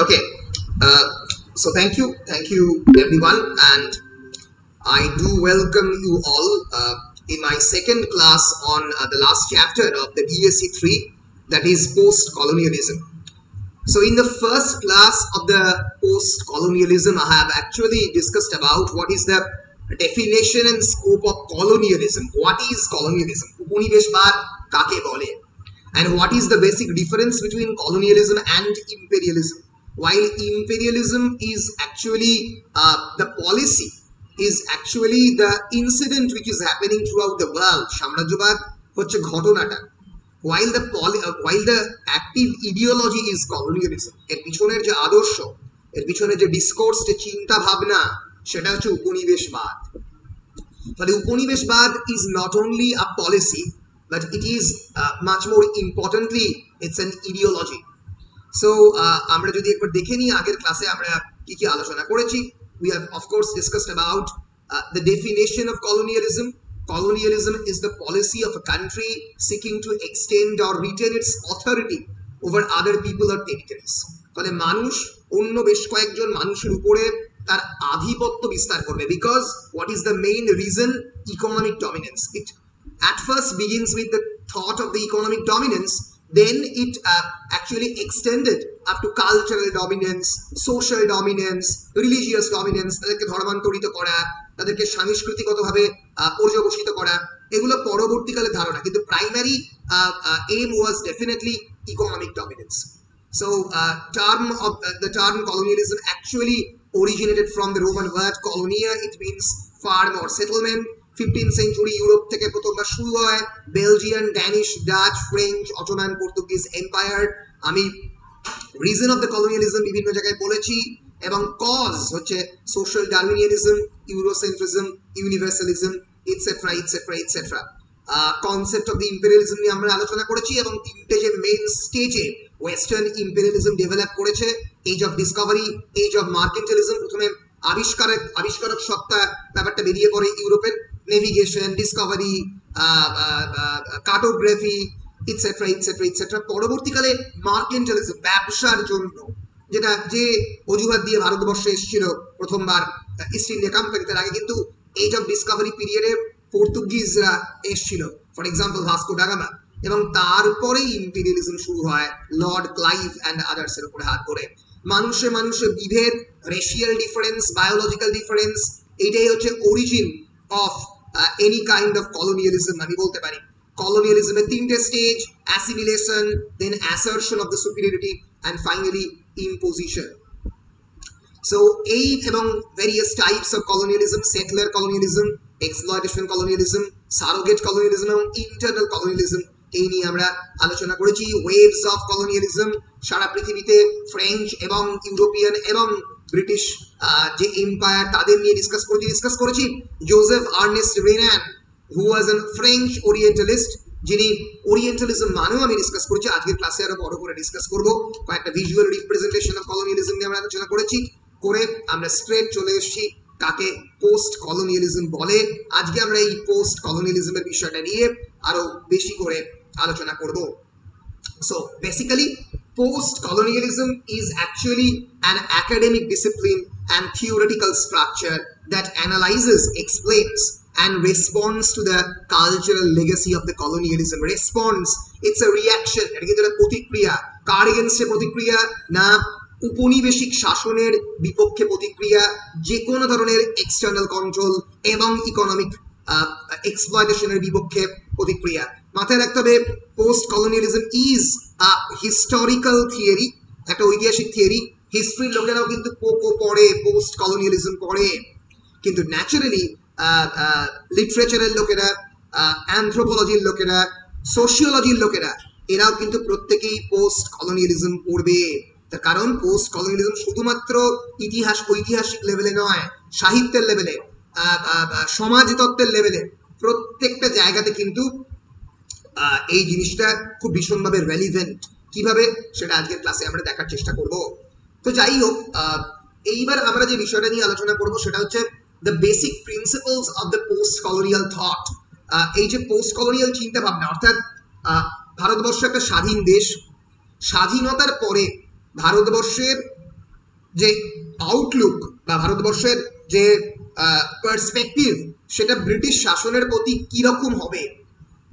Okay, so thank you everyone, and I do welcome you all in my second class on the last chapter of the DSC 3, that is post-colonialism. So in the first class of the post-colonialism, I have actually discussed about what is the definition and scope of colonialism. What is colonialism? Upanishad kake bole? And what is the basic difference between colonialism and imperialism? While imperialism is actually the policy, is actually the incident which is happening throughout the world. সাম্রাজ্যবাদ হচ্ছে ঘটনাটা। While the active ideology is colonialism, এর পিছনের যে আদর্শ, এর পিছনের যে discourse, যে চিন্তা ভাবনা, সেটা হচ্ছে উপনিবেশবাদ। তাহলে উপনিবেশবাদ is not only a policy, but it is much more importantly, it's an ideology. So আমরা যদি একবার দেখে নিই আগের ক্লাসে আমরা কি কি আলোচনা করেছি। We have of course discussed about the definition of colonialism. Colonialism is the policy of a country seeking to extend or retain its authority over other people or territories. তাহলে মানুষ অন্য বেশ কয়েকজন মানুষের উপরে তার আধিপত্য বিস্তার করবে, because what is the main reason? Economic dominance. It at first begins with the thought of the economic dominance, then it actually extended up to cultural dominance, social dominance, religious dominance, তাদেরকে ধর্মান্তরিত করা, তাদেরকে সাংস্কৃতিকভাবে পর্যবসিত করা, এগুলো পরবর্তীকালে ধারণা, কিন্তু primary aim was definitely economic dominance. So the term colonialism actually originated from the Roman word colonia. It means farm or settlement. 15th century Europe থেকে প্রথমবার শুরু হয়। Belgian, Danish, Dutch, French, Ottoman, Portuguese empire. আমি reason of the colonialism বিভিন্ন জায়গায় বলেছি, এবং cause হচ্ছে social Darwinianism, Eurocentrism, universalism, etcetera etcetera etcetera. Concept of the imperialism নিয়ে আমরা আলোচনা করেছি, এবং তিনটে যে মেইন স্টেজে ওয়েস্টার্ন ইম্পেরিয়ালিজম ডেভেলপ করেছে, age of discovery, age of mercantilism. প্রথমে আবিষ্কারক সত্তা ব্যাপারটা বেরিয়ে পড়ে ইউরোপের, navigation, discovery, cartography, etcetera etcetera et cetera. পরবর্তীকালে মার্কেন্টালিজম, ব্যবসার জন্য, যেটা যে অজুহাত দিয়ে ভারতবর্ষে এসেছিল প্রথমবার ইস্ট ইন্ডিয়া কোম্পানি, তার আগে কিন্তু এজ অফ ডিসকভারি পিরিয়ডে পর্তুগিজরা এসেছিল, for example Vasco da Gama. এবং তারপরেই ইম্পেরিয়ালিজম শুরু হয় লর্ড ক্লাইভ অ্যান্ড আদার্স এর উপরে হাত করে। মানুষে বিভেদ, রেশিয়াল ডিফারেন্স, বায়োলজিক্যাল ডিফারেন্স, এটাই হচ্ছে origin of any kind of colonialism. আমি বলতে পারি কলোনিয়ালিজমের তিনটে stage: assimilation, then assertion of the superiority, and finally imposition. So এই এবং various types of colonialism, settler colonialism, exploitation colonialism, surrogate colonialism এবং ইন্টারনাল কলোনিয়ালিজম, এই নিয়ে আমরা আলোচনা করেছি। ওয়েভস অফ কলোনিয়ালিজম, সারা পৃথিবীতে ফ্রেঞ্চ এবং ইউরোপিয়ান এবং ব্রিটিশ যে এম্পায়ার, তাদের নিয়ে ডিসকাস করেছি। Joseph Ernest Renan, who was an French orientalist, যিনি ওরিয়েন্টালিজম মানেও আমি ডিসকাস করেছি। আজকের ক্লাসে আরো বড় করে ডিসকাস করবো। কয়েকটা ভিজুয়াল রিপ্রেজেন্টেশন অফ কলোনিয়ালিজম নিয়ে আমরা আলোচনা করেছি, করে আমরা স্ট্রেট চলে এসেছি কাকে পোস্ট কলোনিয়ালিজম বলে। আজকে আমরা এই পোস্ট কলোনিয়ালিজমের বিষয়টা নিয়ে আরো বেশি করে আলোচনা করব। So basically, post-colonialism is actually an academic discipline and theoretical structure that analyzes, explains, and responds to the cultural legacy of the colonialism. Response, it's a reaction, এটা কিন্তু একটা প্রতিক্রিয়া। কার এগেইনস্টে প্রতিক্রিয়া? না উপনিবেশিক শাসনের বিপক্ষে প্রতিক্রিয়া, যে কোনো ধরনের এক্সটার্নাল কন্ট্রোল এবং ইকোনমিক এক্সপ্লয়টেশনের বিপক্ষে প্রতিক্রিয়া। মাথায় রাখতে হবে post colonialism is a historical theory, একটা ঐতিহাসিক থিওরি। হিস্ট্রির লোকেরাও কিন্তু পড়ে, পোস্ট কলোনিয়ালিজম পড়ে, কিন্তু ন্যাচারালি লিটারেচারের লোকেরা, অ্যানথ্রোপোলজির লোকেরা, সোশিওলজির লোকেরা, এরাও কিন্তু প্রত্যেকেই পোস্ট কলোনিয়ালিজম পড়বে। তার কারণ পোস্ট কলোনিয়ালিজম শুধুমাত্র ঐতিহাসিক লেভেলে নয়, সাহিত্যের লেভেলে, সমাজতত্ত্বের লেভেলে, প্রত্যেকটা জায়গাতে কিন্তু এই জিনিসটা খুব ভীষণভাবে রেলিভেন্ট। কিভাবে, সেটা আজকের ক্লাসে আমরা দেখার চেষ্টা করব। তো যাই হোক, এইবার আমরা যে বিষয়টা নিয়ে আলোচনা করব সেটা হচ্ছে the basic principles of the post colonial thought. এই যে পোস্ট কলোনিয়াল চিন্তা ভাবনা, অর্থাৎ ভারতবর্ষ একটা স্বাধীন দেশ, স্বাধীনতার পরে ভারতবর্ষের যে আউটলুক বা ভারতবর্ষের যে পার্সপেক্টিভ, সেটা ব্রিটিশ শাসনের প্রতি কিরকম হবে,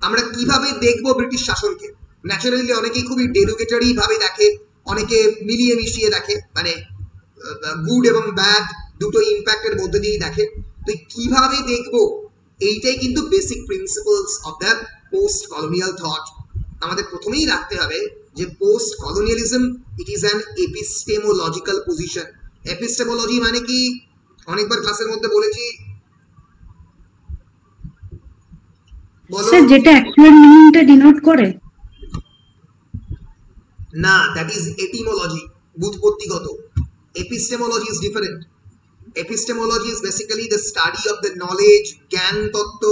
আমরা কিভাবে দেখব ব্রিটিশ শাসনকে। ন্যাচারালি অনেকেই খুবই ডেরোগেটরি ভাবে দেখে, অনেকে মিলিয়ে মিশিয়ে দেখে, মানে গুড এবং ব্যাড দুটো ইম্প্যাক্টের মধ্যে দিয়েই দেখে। তো কিভাবে দেখব, এইটাই কিন্তু basic principles of the post colonial thought. আমাদের প্রথমেই রাখতে হবে যে post colonialism it is an epistemological position. Epistemology মানে কি, অনেকবার ক্লাসের মধ্যে বলেছি, স্যার যেটা অ্যাকচুয়াল মিনিংটা ডিনোট করে না, দ্যাট ইজ এটিমোলজি, বুৎপত্তিগত। Epistemology is different. Epistemology is basically the study of the knowledge, জ্ঞান তত্ত্ব।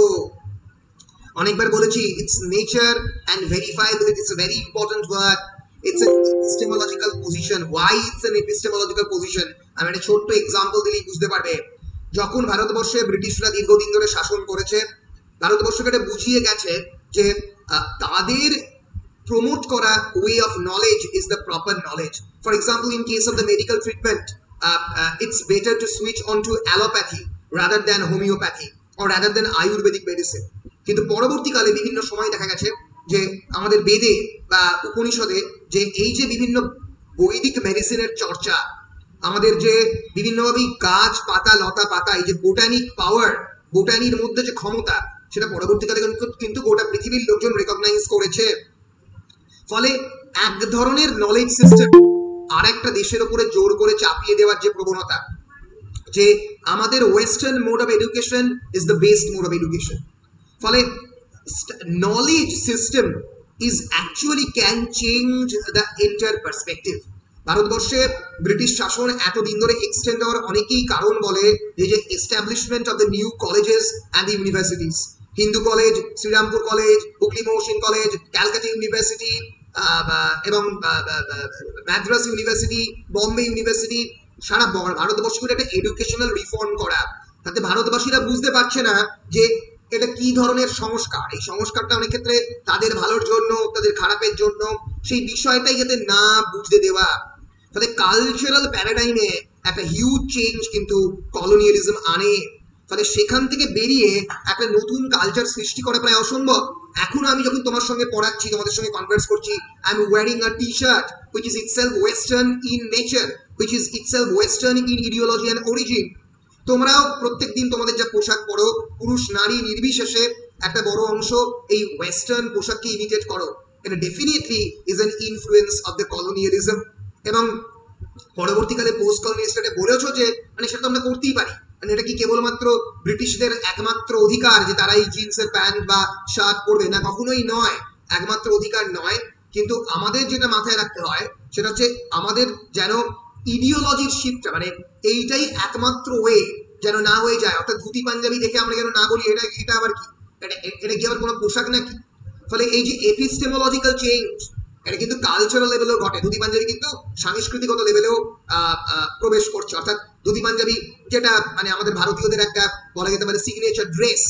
অনেকবার বলেছি, its nature and verifiability, it's a very important word. It's an epistemological position. Why it's an epistemological position, আমি একটা ছোট্ট example দিলেই বুঝতে পারবে। যখন ভারতবর্ষে ব্রিটিশরা দীর্ঘদিন ধরে শাসন করেছে, ভারতবর্ষকে এটা বুঝিয়ে গেছে যে তাদের promote kora way of knowledge is the proper knowledge. For example, in case of the medical treatment, it's better to switch on to allopathy rather than homeopathy or rather than ayurvedic medicine. কিন্তু পরবর্তীকালে বিভিন্ন সময় দেখা গেছে যে আমাদের বেদে বা উপনিষদে যে এই যে বিভিন্ন বৈদিক মেডিসিনের চর্চা, আমাদের যে বিভিন্নভাবে গাছ পাতা লতা পাতা, এই যে বোটানিক পাওয়ার, বোটানির মধ্যে যে ক্ষমতা, সেটা পরবর্তীকালে কিন্তু গোটা পৃথিবীর লোকজন রেকগনাইজ করেছে। ফলে এক ধরনের নলেজ সিস্টেম আর একটা দেশের উপরে জোর করে চাপিয়ে দেওয়ার যে প্রবণতা, যে আমাদের western mode of education is the best mode of education, ফলে knowledge system is actually can change the entire perspective. ভারতবর্ষে ব্রিটিশ শাসন এতদিন ধরে এক্সটেন্ড হওয়ার অনেকেই কারণ বলে যে establishment of the new colleges and the universities. Hindu college, Serampore college, Hooghly Mohsin college, Calcutta university এবং মাদ্রাস ইউনিভার্সিটি, বম্বে ইউনিভার্সিটি, সারা ভারতবর্ষ করে একটা এডুকেশনাল রিফর্ম করা। তাতে ভারতবাসীরা বুঝতে পারছে না যে এটা কি ধরনের সংস্কার, এই সংস্কারটা অনেক ক্ষেত্রে তাদের ভালোর জন্য, তাদের খারাপের জন্য, সেই বিষয়টাই যাতে না বুঝতে দেওয়া। তাহলে কালচারাল প্যারাডাইমে একটা হিউজ চেঞ্জ কিন্তু কলোনিয়ালিজম আনে। ফলে সেখান থেকে বেরিয়ে একটা নতুন কালচার সৃষ্টি করা প্রায় অসম্ভব। এখন আমি যখন তোমার সঙ্গে পড়াচ্ছি, তোমাদের সঙ্গে কনভার্স করছি, I am wiring a T shirt which is itself western in nature, which is itself western in ideology and origin. তোমরাও প্রত্যেকদিন তোমাদের যা পোশাক পরো, পুরুষ নারী নির্বিশেষে একটা বড় অংশ এই ওয়েস্টার্ন পোশাককে ইমিটেট করো। এটা definitely is an influence of the colonialism. এবং পরবর্তীকালে পোস্ট কলোনিয়ালিস্টরা বলেছো যে মানে সেটা তো আমরা করতেই পারি, মানে এটা কি কেবলমাত্র ব্রিটিশদের একমাত্র অধিকার যে তারা এই জিন্সের প্যান্ট বা শার্ট পরবে? না, কখনোই নয়, একমাত্র অধিকার নয়। কিন্তু আমাদের যেটা মাথায় রাখতে হয় সেটা হচ্ছে আমাদের যেন ইডিওলজির শিফটটা, মানে এইটাই একমাত্র ওয়ে যেন না হয়ে যায়। অর্থাৎ ধুতি পাঞ্জাবি দেখে আমরা যেন না বলি এটা এটা আবার কি, এটা কি আবার কোনো পোশাক নাকি? ফলে এই যে এপিস্টেমোলজিক্যাল চেঞ্জ, এটা কিন্তু কালচারাল লেভেলেও ঘটে। ধুতি পাঞ্জাবি কিন্তু সাংস্কৃতিকতা লেভেলেও প্রবেশ করছে। অর্থাৎ ধুতি পাঞ্জাবি যেটা মানে আমাদের ভারতীয়দের একটা বলা যেতে পারে সিগনেচার ড্রেস,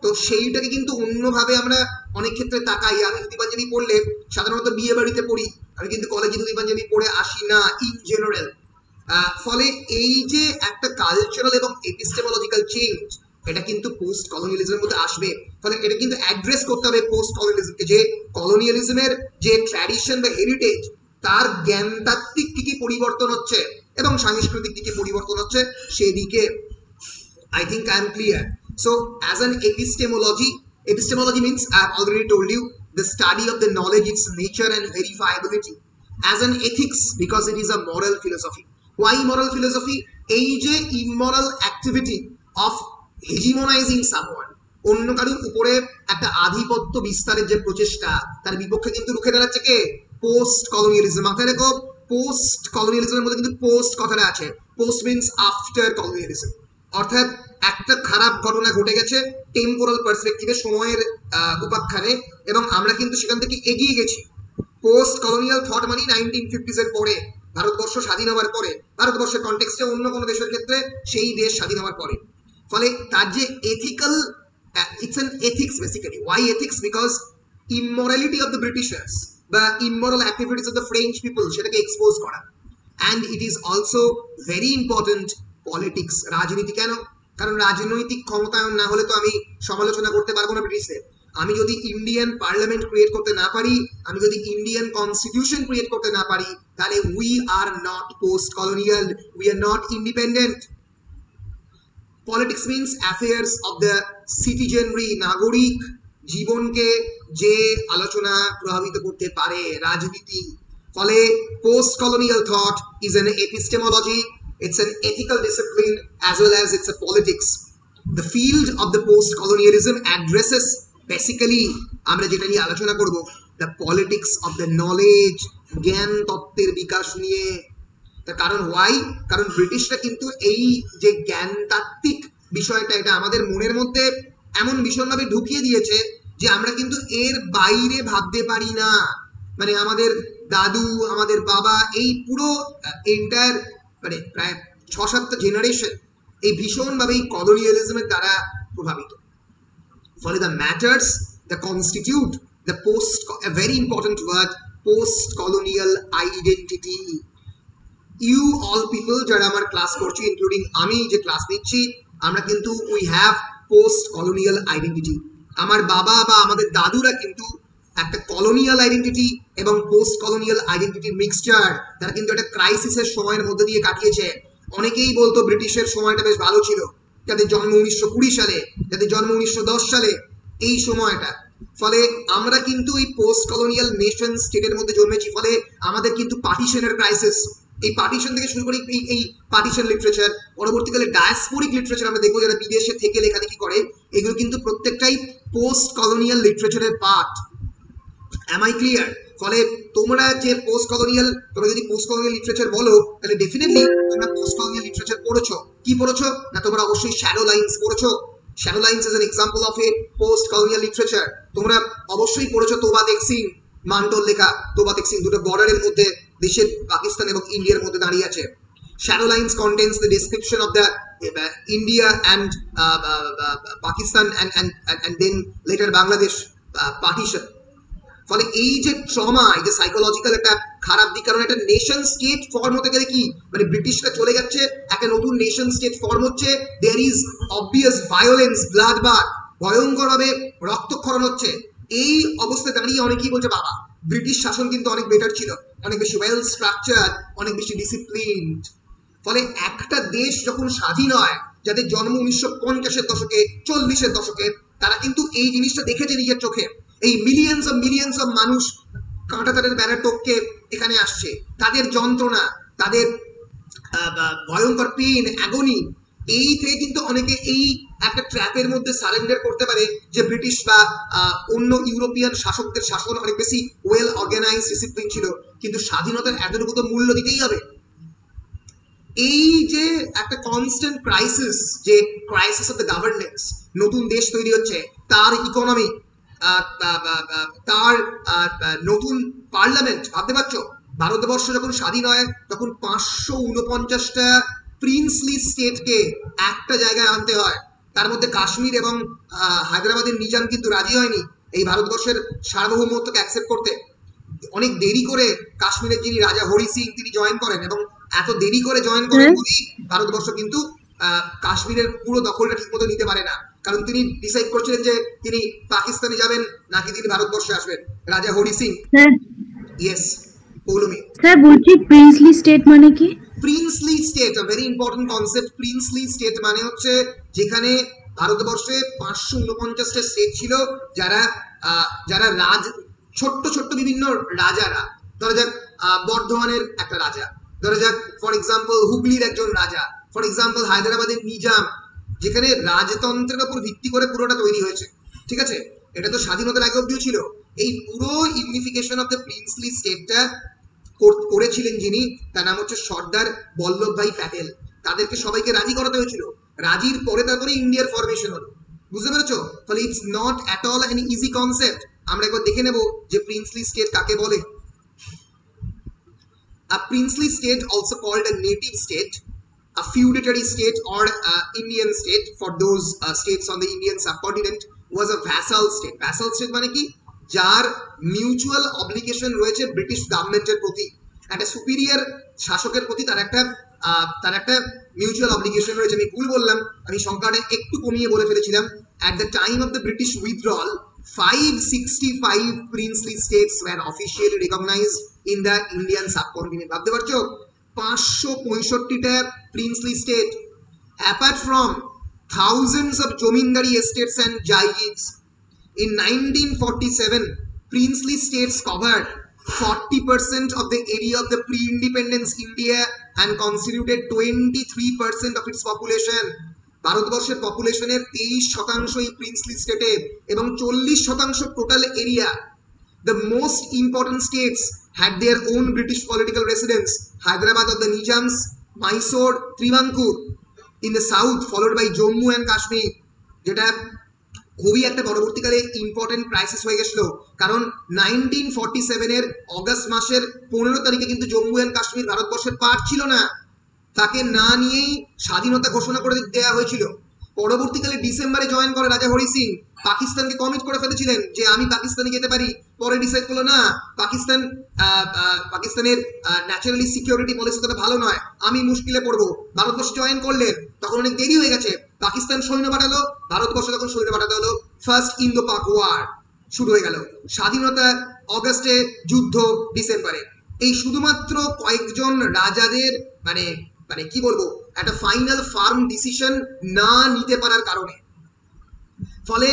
তো সেইটাকে কিন্তু অন্যভাবে আমরা অনেক ক্ষেত্রে তাকাই। আমি ধুতি পাঞ্জাবি পরলে সাধারণত বিয়ে বাড়িতে পড়ি, আমি কিন্তু কলেজে ধুতি পাঞ্জাবি পরে আসি না ইন জেনারেল। ফলে এই যে একটা কালচারাল এবং এপিস্টেমোলজিক্যাল চেঞ্জ, এটা কিন্তু পোস্ট কলোনিয়ালিজমের মধ্যে আসবে। ফলে এটা কিন্তু অ্যাড্রেস করতে হবে পোস্ট কলোনিয়ালিজমকে, যে কলোনিয়ালিজমের যে ট্র্যাডিশন বা হেরিটেজ, তার জ্ঞানতাত্ত্বিক কি কি পরিবর্তন হচ্ছে এবং সাংস্কৃতিক কি কি পরিবর্তন হচ্ছে সেদিকে। I think I am clear. So as an epistemology, epistemology means I have already told you the study of the knowledge, its nature and verifiability. As an ethics, because it is a moral philosophy. Why moral philosophy? এই যে immoral activity of hegemonizing someone, অন্য কারোর উপরে একটা আধিপত্য বিস্তারের যে প্রচেষ্টা, তার বিপক্ষে কিন্তু রুখে দাঁড়াচ্ছে কে? Post colonialism. মাথায় রেখো, পোস্ট কলোনিয়ালিজমের মধ্যে কিন্তু পোস্ট কথাটা আছে। পোস্ট মিনস আফটার কলোনিয়ালিজম, অর্থাৎ একটা খারাপ ঘটনা ঘটে গেছে টেম্পোরাল পার্সপেক্টিভে, সময়ের উপাখ্যানে, এবং আমরা কিন্তু সেখান থেকে এগিয়ে গেছি। পোস্ট কলোনিয়াল থট মানে 1950s এর পরে, ভারতবর্ষ স্বাধীন হওয়ার পরে, ভারতবর্ষের কনটেক্সটে অন্য কোনো দেশের ক্ষেত্রে সেই দেশ স্বাধীন হওয়ার পরে। ফলে তার যে ethical, it's an ethics basically. Why ethics? Because immorality of the Britishers বা immoral activities of the French people, সেটাকে এক্সপোজ করা। and it is also very important politics. রাজনীতি কেন? কারণ রাজনৈতিক ক্ষমতায়ন না হলে তো আমি সমালোচনা করতে পারবো না ব্রিটিশদের। আমি যদি ইন্ডিয়ান পার্লামেন্ট ক্রিয়েট করতে না পারি, আমি যদি ইন্ডিয়ান কনস্টিটিউশন ক্রিয়েট করতে না পারি, তাহলে we are not post colonial, we are not independent. Politics means affairs of the citizenry, নাগরিক জীবনকে যে আলোচনা প্রভাবিত করতে পারে রাজনীতি। ফলে post colonial thought is an epistemology, it's an ethical discipline as well as it's a politics. The field of the post-colonialism addresses basically আমরা যেটা নিয়ে আলোচনা করব, the politics of the knowledge, জ্ঞান তত্ত্বের বিকাশ নিয়ে। তার কারণ why? কারণ ব্রিটিশরা কিন্তু এই যে জ্ঞানতাত্ত্বিক বিষয়টা এটা আমাদের মনের মধ্যে এমন ভীষণভাবে ঢুকিয়ে দিয়েছে যে আমরা কিন্তু এর বাইরে ভাবতে পারি না। মানে আমাদের দাদু, আমাদের বাবা, এই পুরো এন্টায়ার মানে প্রায় 6-7টা জেনারেশন এই ভীষণভাবে এই কলোনিয়ালিজমের দ্বারা প্রভাবিত। ফলে the matters the constitute the post, a very important word, post colonial identity. You all people যারা আমার ক্লাস করছি, ইনক্লুডিং আমি যে ক্লাস নিচ্ছি, আমরা কিন্তু we have post colonial identity. আমার বাবা বা আমাদের দাদুরা কিন্তু একটা কলোনিয়াল আইডেন্টিটি এবং পোস্ট কলোনিয়াল আইডেন্টিটির মিক্সচার, তারা কিন্তু একটা ক্রাইসিসের সময়ের মধ্যে দিয়ে কাটিয়েছে। অনেকেই বলতো ব্রিটিশের সময়টা বেশ ভালো ছিল, যাদের জন্ম 1920 সালে, যাদের জন্ম 1910 সালে, এই সময়টা। ফলে আমরা কিন্তু এই পোস্ট কলোনিয়াল নেশন স্টেটের মধ্যে জন্মেছি। ফলে আমাদের কিন্তু পার্টিশনের ক্রাইসিস, এই পার্টিশন থেকে শুরু করে এই পার্টিশন লিটারেচার, পরবর্তীকালে ডায়াসপোরিক লিটারেচার আমরা দেখবো যারা বিদেশে থেকে লেখালেখি করে, এগুলো কিন্তু প্রত্যেকটাই পোস্ট কলোনিয়াল লিটারেচারের পার্ট। Am I clear? ফলে তোমরা যে পোস্ট কলোনিয়াল, তোমরা যদি পোস্ট কলোনিয়াল লিটারেচার বলো, তাহলে ডেফিনেটলি তোমরা পোস্ট কলোনিয়াল লিটারেচার পড়েছো। কি পড়েছো না? তোমরা অবশ্যই শ্যাডো লাইন্স পড়েছো। Shadow Lines is an example of a post colonial literature. তোমরা অবশ্যই পড়েছো তোবা তেকসিং, মান্টোর লেখা তোবা তেকসিং, দুটো বর্ডারের মধ্যে দেশের পাকিস্তান এবং ইন্ডিয়ার মধ্যে দাঁড়িয়ে আছে। Shadow lines contains the description of the India and Pakistan and then later Bangladesh partition. ফলে এই যে ট্রমা, এই যে সাইকোলজিক্যাল একটা খারাপ দিক, কারণ একটা নেশন স্টেট ফর্ম হতে গেলে কি, মানে ব্রিটিশরা চলে যাচ্ছে, একটা নতুন নেশন স্টেট ফর্ম হচ্ছে, there is obvious violence, blood bath, ভয়ঙ্করভাবে রক্তক্ষরণ হচ্ছে। এই অবস্থায় দাঁড়িয়ে অনেকেই বলছে বাবা ব্রিটিশ শাসন কিন্তু অনেক বেটার ছিল, অনেক বেশি ওয়েল স্ট্রাকচার, অনেক বেশি ডিসিপ্লিনড। ফলে একটা দেশ যখন স্বাধীন হয়, যাদের জন্ম 1950-এর দশকে, 40-এর দশকে, তারা কিন্তু এই জিনিসটা দেখেছে নিজের চোখে। এই মিলিয়ন্স অফ মানুষ কাঁটাতারের বেড়া টপকে এখানে আসছে, তাদের যন্ত্রণা, তাদের ভয়ঙ্কর পেন, অ্যাগনি, এই থেকে কিন্তু অনেকে এই একটা ট্র্যাপের মধ্যে সারেন্ডার করতে পারে যে ব্রিটিশ বা অন্য ইউরোপিয়ান শাসকদের শাসন অনেক বেশি ওয়েল অর্গানাইজ, ডিসিপ্লিন ছিল, কিন্তু স্বাধীনতার এতটুকু তো মূল্য দিতেই হবে। এই যে একটা কনস্ট্যান্ট ক্রাইসিস, যে ক্রাইসিস অফ দ্য গভর্নেন্স, নতুন দেশ তৈরি হচ্ছে, তার ইকোনমি, তার নতুন পার্লামেন্ট, ভাবতে পারছো ভারতবর্ষ যখন স্বাধীন হয় তখন 549টা প্রিন্সলি স্টেটকে একটা জায়গায় আনতে হয়। তার মধ্যে কাশ্মীর এবং হায়দ্রাবাদের নিজাম কিন্তু রাজি হয়নি এই ভারতবর্ষের সার্বভৌমত্বকে অ্যাকসেপ্ট করতে। অনেক দেরি করে কাশ্মীরের যিনি রাজা হরি সিং তিনি জয়েন করেন, এবং এত দেরি করে জয়েন করেন বলেই ভারতবর্ষ কিন্তু কাশ্মীরের পুরো দখলটা ঠিকমতো নিতে পারে না, কারণ তিনি ডিসাইড করছিলেন যে তিনি পাকিস্তানে যাবেন নাকি তিনি ভারতবর্ষে আসবেন। রাজা হরি সিং। ইয়েস পৌলমি স্যার, বলছি প্রিন্সলি স্টেট মানে কি? Princely state a very important concept. Princely state মানে হচ্ছে যেখানে ভারতবর্ষে 549টা স্টেট ছিল, যারা যারা ছোট্ট ছোট্ট বিভিন্ন রাজারা, ধরা যাক বর্ধমানের একটা রাজা, ধরা যাক ফর এক্সাম্পল হুগলির একজন রাজা, ফর এক্সাম্পল হায়দ্রাবাদের নিজাম, যেখানে রাজতন্ত্রের উপর ভিত্তি করে পুরোটা তৈরি হয়েছে। ঠিক আছে, এটা তো স্বাধীনতার আগে অব্দিও ছিল। এই পুরো ইউনিফিকেশন অফ দ্য প্রিন্সলি স্টেটটা করেছিলেন যিনি, তার নাম হচ্ছে সর্দার বল্লভভাই প্যাটেল। তাদেরকে সবাইকে রাজি করাতে হয়েছিল, রাজির পরে তারপরে ইন্ডিয়ার ফরমেশন হলো। বুঝতে পেরেছো? ফলে it's not at all an easy concept. আমরা একবার দেখে নেব যে প্রিন্সলি স্টেট কাকে বলে। A princely state, also called a native state, a feudatory state or Indian state for those states on the Indian subcontinent, was a vassal state. Vassal state মানে কি? যার মিউচুয়াল অব্লিগেশন রয়েছে British গভর্নমেন্টের প্রতি। একটা superior শাসকের প্রতি তার একটা মিউচুয়াল অব্লিগেশন রয়েছে। আমি ভুল বললাম, আমি সংখ্যাটা একটু কমিয়ে বলে ফেলেছিলাম। At the time of the British withdrawal 565 princely states were officially recognized in the Indian subcontinent. ভাবতে পারছো 565টা princely state, apart from thousands of jomindari estates and jaigirs. In 1947, princely states covered 40% of the area of the pre-independence India and constituted 23% of its population. ভারতবর্ষের পপুলেশনের 23% এই princely স্টেটে এবং 40% total area. The most important states had their own British political residence. Hyderabad of the Nizams, Mysore, Trivankur in the south, followed by Jammu and Kashmir, যেটা খুবই একটা পরবর্তীকালে important crisis হয়ে গেছিল, কারণ 1947 এর অগস্ট মাসের 15 তারিখে কিন্তু জম্মু অ্যান্ড কাশ্মীর ভারতবর্ষের পার্ট ছিল না, তাকে না নিয়েই স্বাধীনতা ঘোষণা করে দেওয়া হয়েছিল। পরবর্তীকালে ডিসেম্বরে জয়েন করে রাজা হরি সিং, পাকিস্তানকে কমিট করে ফেলেছিলেন যে আমি পাকিস্তানে যেতে পারি, পরে ডিসাইড করলো না পাকিস্তানের ন্যাচারালি সিকিউরিটি পলিসি তত ভালো নয়, আমি মুশকিলে পড়বো, ভারতবর্ষ জয়েন করলেন। তখন অনেক দেরি হয়ে গেছে, পাকিস্তান সৈন্য পাঠালো, ভারতবর্ষ তখন সৈন্য পাঠাতে হলো, ফার্স্ট ইন্দো পাক ওয়ার শুরু হয়ে গেল। স্বাধীনতা অগস্টে, যুদ্ধ ডিসেম্বরে। এই শুধুমাত্র কয়েকজন রাজাদের মানে কি বলবো একটা ফাইনাল ফার্ম ডিসিশন না নিতে পারার কারণে ফলে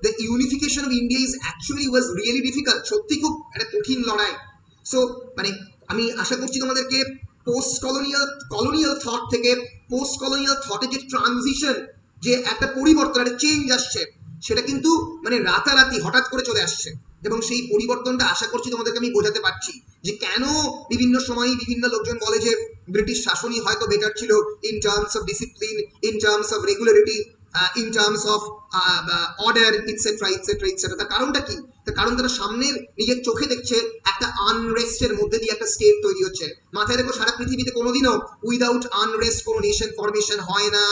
the unification of India is actually was really difficult. সত্যি খুব একটা কঠিন লড়াই। সো আমি আশা করছি তোমাদেরকে পোস্ট কলোনিয়াল থট থেকে পোস্ট কলোনিয়াল থটে যে ট্রানজিশন, যে একটা পরিবর্তন, একটা চেঞ্জ আসছে, সেটা কিন্তু রাতারাতি হঠাৎ করে চলে আসছে, এবং সেই পরিবর্তনটা আশা করছি তোমাদেরকে আমি বোঝাতে পারছি যে কেন বিভিন্ন সময় বিভিন্ন লোকজন বলে যে ব্রিটিশ শাসনই হয়তো বেটার ছিল in terms of discipline, in terms of regularity, in terms of order, etc. তার কারণটা কি? তার কারণ তারা সামনের নিজের চোখে দেখছে একটা আনরেস্টের মধ্যে দিয়ে একটা স্টেট তৈরি হচ্ছে। মাথায় রেখো, সারা পৃথিবীতে কোনোদিনও উইদাউট আনরেস্ট কোনো নেশন ফরমেশন হয় না।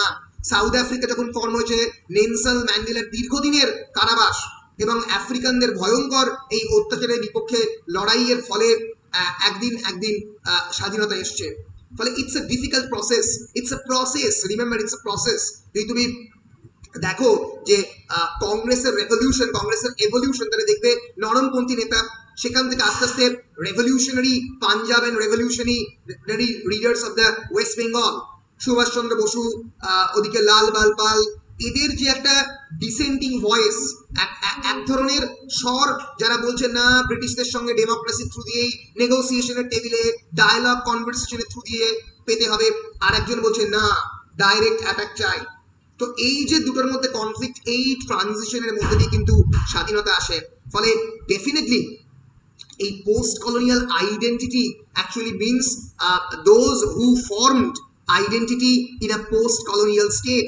সাউথ আফ্রিকা যখন ফর্ম হয়েছে, নেলসন ম্যান্ডেলার দীর্ঘদিনের কারাবাস এবং আফ্রিকানদের ভয়ঙ্কর এই অত্যাচারের বিপক্ষে লড়াইয়ের ফলে একদিন স্বাধীনতা এসছে। ফলে it's a difficult process, it's a process, remember it's a process. যদি তুমি দেখো যে কংগ্রেসের রেভলিউশন, কংগ্রেসের এভলিউশন, তাহলে দেখবে নরমপন্থী নেতা, সেখান থেকে আস্তে আস্তে revolutionary Punjab and revolutionary leaders of the West Bengal, Subhashchandra Bose, ওদিকে লাল বালপাল, এদের যে একটা ডিসেন্টিং ভয়েস, এক ধরনের স্বর, যারা বলছে না ব্রিটিশদের সঙ্গে ডেমোক্রেসির থ্রু দিয়েই নেগোসিয়েশনের টেবিলে ডায়ালগ কনভারসেশনের থ্রু দিয়ে পেতে হবে, আর একজন বলছে না ডাইরেক্ট অ্যাটাক চাই। তো এই যে দুটোর মধ্যে কনফ্লিক্ট, এই ট্রানজিশনের মধ্যে দিয়ে কিন্তু স্বাধীনতা আসে। ফলে ডেফিনেটলি এই post colonial identity actually means those who formed identity in a post colonial state.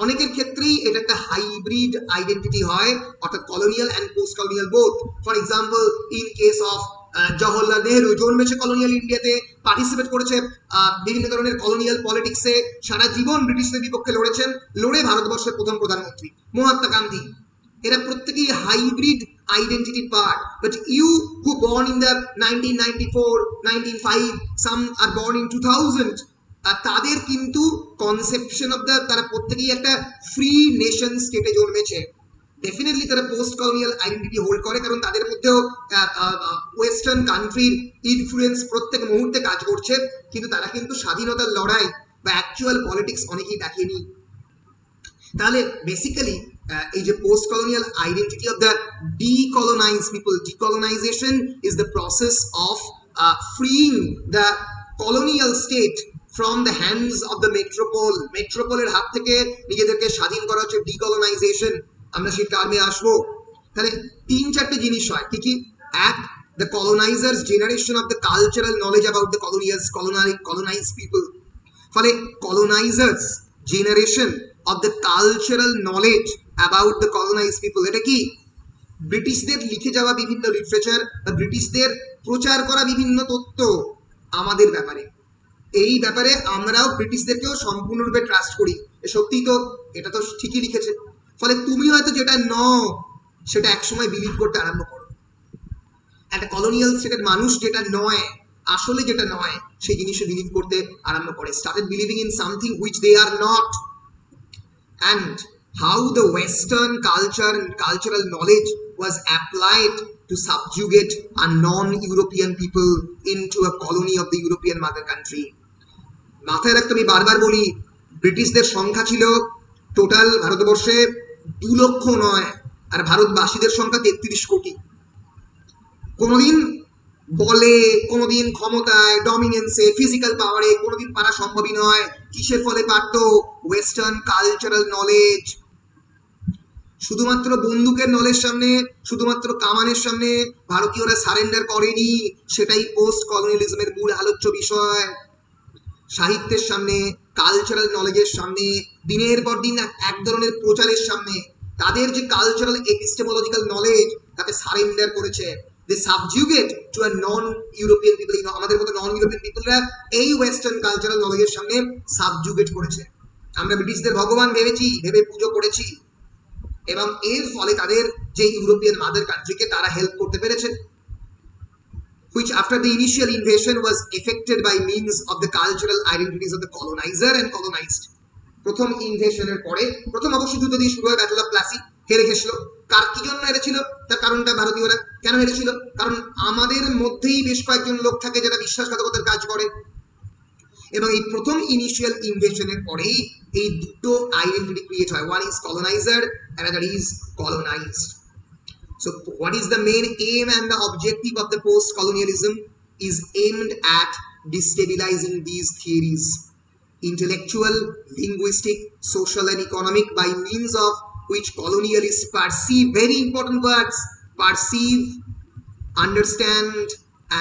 অনেকের ক্ষেত্রেই এটা একটা হাইব্রিড আইডেন্টিটি হয়, অর্থাৎ colonial and post colonial both. For example, in case of Jawaharlal Nehru, জন্মেছে কলোনিয়াল ইন্ডিয়াতে, পার্টিসিপেট করেছে বিভিন্ন ধরনের কলোনিয়াল পলিটিক্সে, সারা জীবন ব্রিটিশদের বিপক্ষে লড়েছেন, লড়ে ভারতবর্ষের প্রথম প্রধানমন্ত্রী। মহাত্মা গান্ধী, এরা প্রত্যেকেই হাইব্রিড আইডেন্টিটির part. But you who born in the 1994, 1905, some are born in 2000, তাদের কিন্তু কনসেপশন অফ দ্য, তারা প্রত্যেকেই একটা ফ্রি নেশন স্টেটে জন্মেছে। ডেফিনেটলি তারা পোস্ট কলোনিয়াল আইডেন্টিটি হোল্ড করে, কারণ তাদের মধ্যেও ওয়েস্টার্ন কান্ট্রির ইনফ্লুয়েন্স প্রত্যেক মুহূর্তে কাজ করছে, কিন্তু তারা কিন্তু স্বাধীনতার লড়াই বা অ্যাকচুয়াল পলিটিক্স অনেকেই দেখেনি। তাহলে বেসিক্যালি এই যে post colonial identity of the decolonise people, decolonisation is the process of freeing the colonial state from the hands of the metropole. মেট্রোপলের হাত থেকে নিজেদেরকে স্বাধীন করা হচ্ছে ডিকলোনাইজেশন। আমরা সেই টার্মে আসবো। তাহলে 3-4টে জিনিস হয়, কি কি? এক, the colonizers generation of the cultural knowledge about the colonized people. ফলে colonizers generation of the cultural knowledge about the colonized people, এটা কি? ব্রিটিশদের লিখে যাওয়া বিভিন্ন লিটারেচার বা ব্রিটিশদের প্রচার করা বিভিন্ন তথ্য আমাদের ব্যাপারে, এই ব্যাপারে আমরাও ব্রিটিশদেরকেও সম্পূর্ণরূপে ট্রাস্ট করি। সত্যি তো, এটা তো ঠিকই লিখেছে। ফলে তুমি হয়তো যেটা নও সেটা একসময় বিলিভ করতে আরম্ভ করো। একটা কলোনিয়াল স্টেটের মানুষ যেটা নয়, আসলে যেটা নয়, সেই জিনিসে বিলিভ করতে আরম্ভ করে, started believing in something which they are not. And how the Western culture and cultural knowledge was applied to subjugate a non-European people into a colony of the European mother country. মাথায় রাখতে আমি বারবার বলি, ব্রিটিশদের সংখ্যা ছিল total ভারতবর্ষে 2 লক্ষ নয়, আর ভারতবাসীদের সংখ্যা 33 কোটি। কোনোদিন বলে, কোনোদিন ক্ষমতায়, ডমিনেন্সে, ফিজিক্যাল পাওয়ারে কোনোদিন পারা সম্ভবই নয়। কিসের ফলে পারত? Western cultural knowledge. শুধুমাত্র বন্দুকের নলেজ সামনে, শুধুমাত্র কামানের সামনে ভারতীয়রা সারেন্ডার করেনি, সেটাই পোস্ট কলোনিয়ালিজমের মূল আলোচ্য বিষয়। সাহিত্যের সামনে, কালচারাল নলেজের সামনে, দিনের পর দিন এক ধরনের প্রচারের সামনে তাদের যে কালচারাল এপিস্টেমোলজিক্যাল নলেজ, তাতে সারেন্ডার করেছে। They subjugate to a non-European people, আমাদের মতো নন ইউরোপিয়ান পিপলরা এই ওয়েস্টার্ন কালচারাল নলেজের সামনে সাবজুগেট করেছে। আমরা ব্রিটিশদের ভগবান ভেবেছি, ভেবে পুজো করেছি, এবং এর ফলে তাদের যে ইউরোপিয়ান মাদার কান্ট্রিকে তারা হেল্প করতে পেরেছে, which after the initial invasion was affected by means of the cultural identities of the colonizer and colonized. প্রথম ইনভেশনের পরে, প্রথম অবশ্য যুদ্ধ দিয়ে শুরু হয়, ব্যাটল অফ প্লাসি, হেরে গেছিল। কি জন্য হেরেছিল? তার কারণটা ভারতীয়রা কেন হেরেছিল? কারণ আমাদের মধ্যেই বেশ কয়েকজন লোক থাকে যারা বিশ্বাসঘাতকতার কাজ করে, এবং এই প্রথম ইনিশিয়াল ইনভেশনের পরেই এই দুটো আইডেন্টিটি ক্রিয়েট হয়। One is coloniser, another is colonised. So what is the main aim and the objective of the post-colonialism? Is aimed at destabilizing these theories, intellectual, linguistic, social and economic, by means of which colonialists perceive, very important words, perceive, understand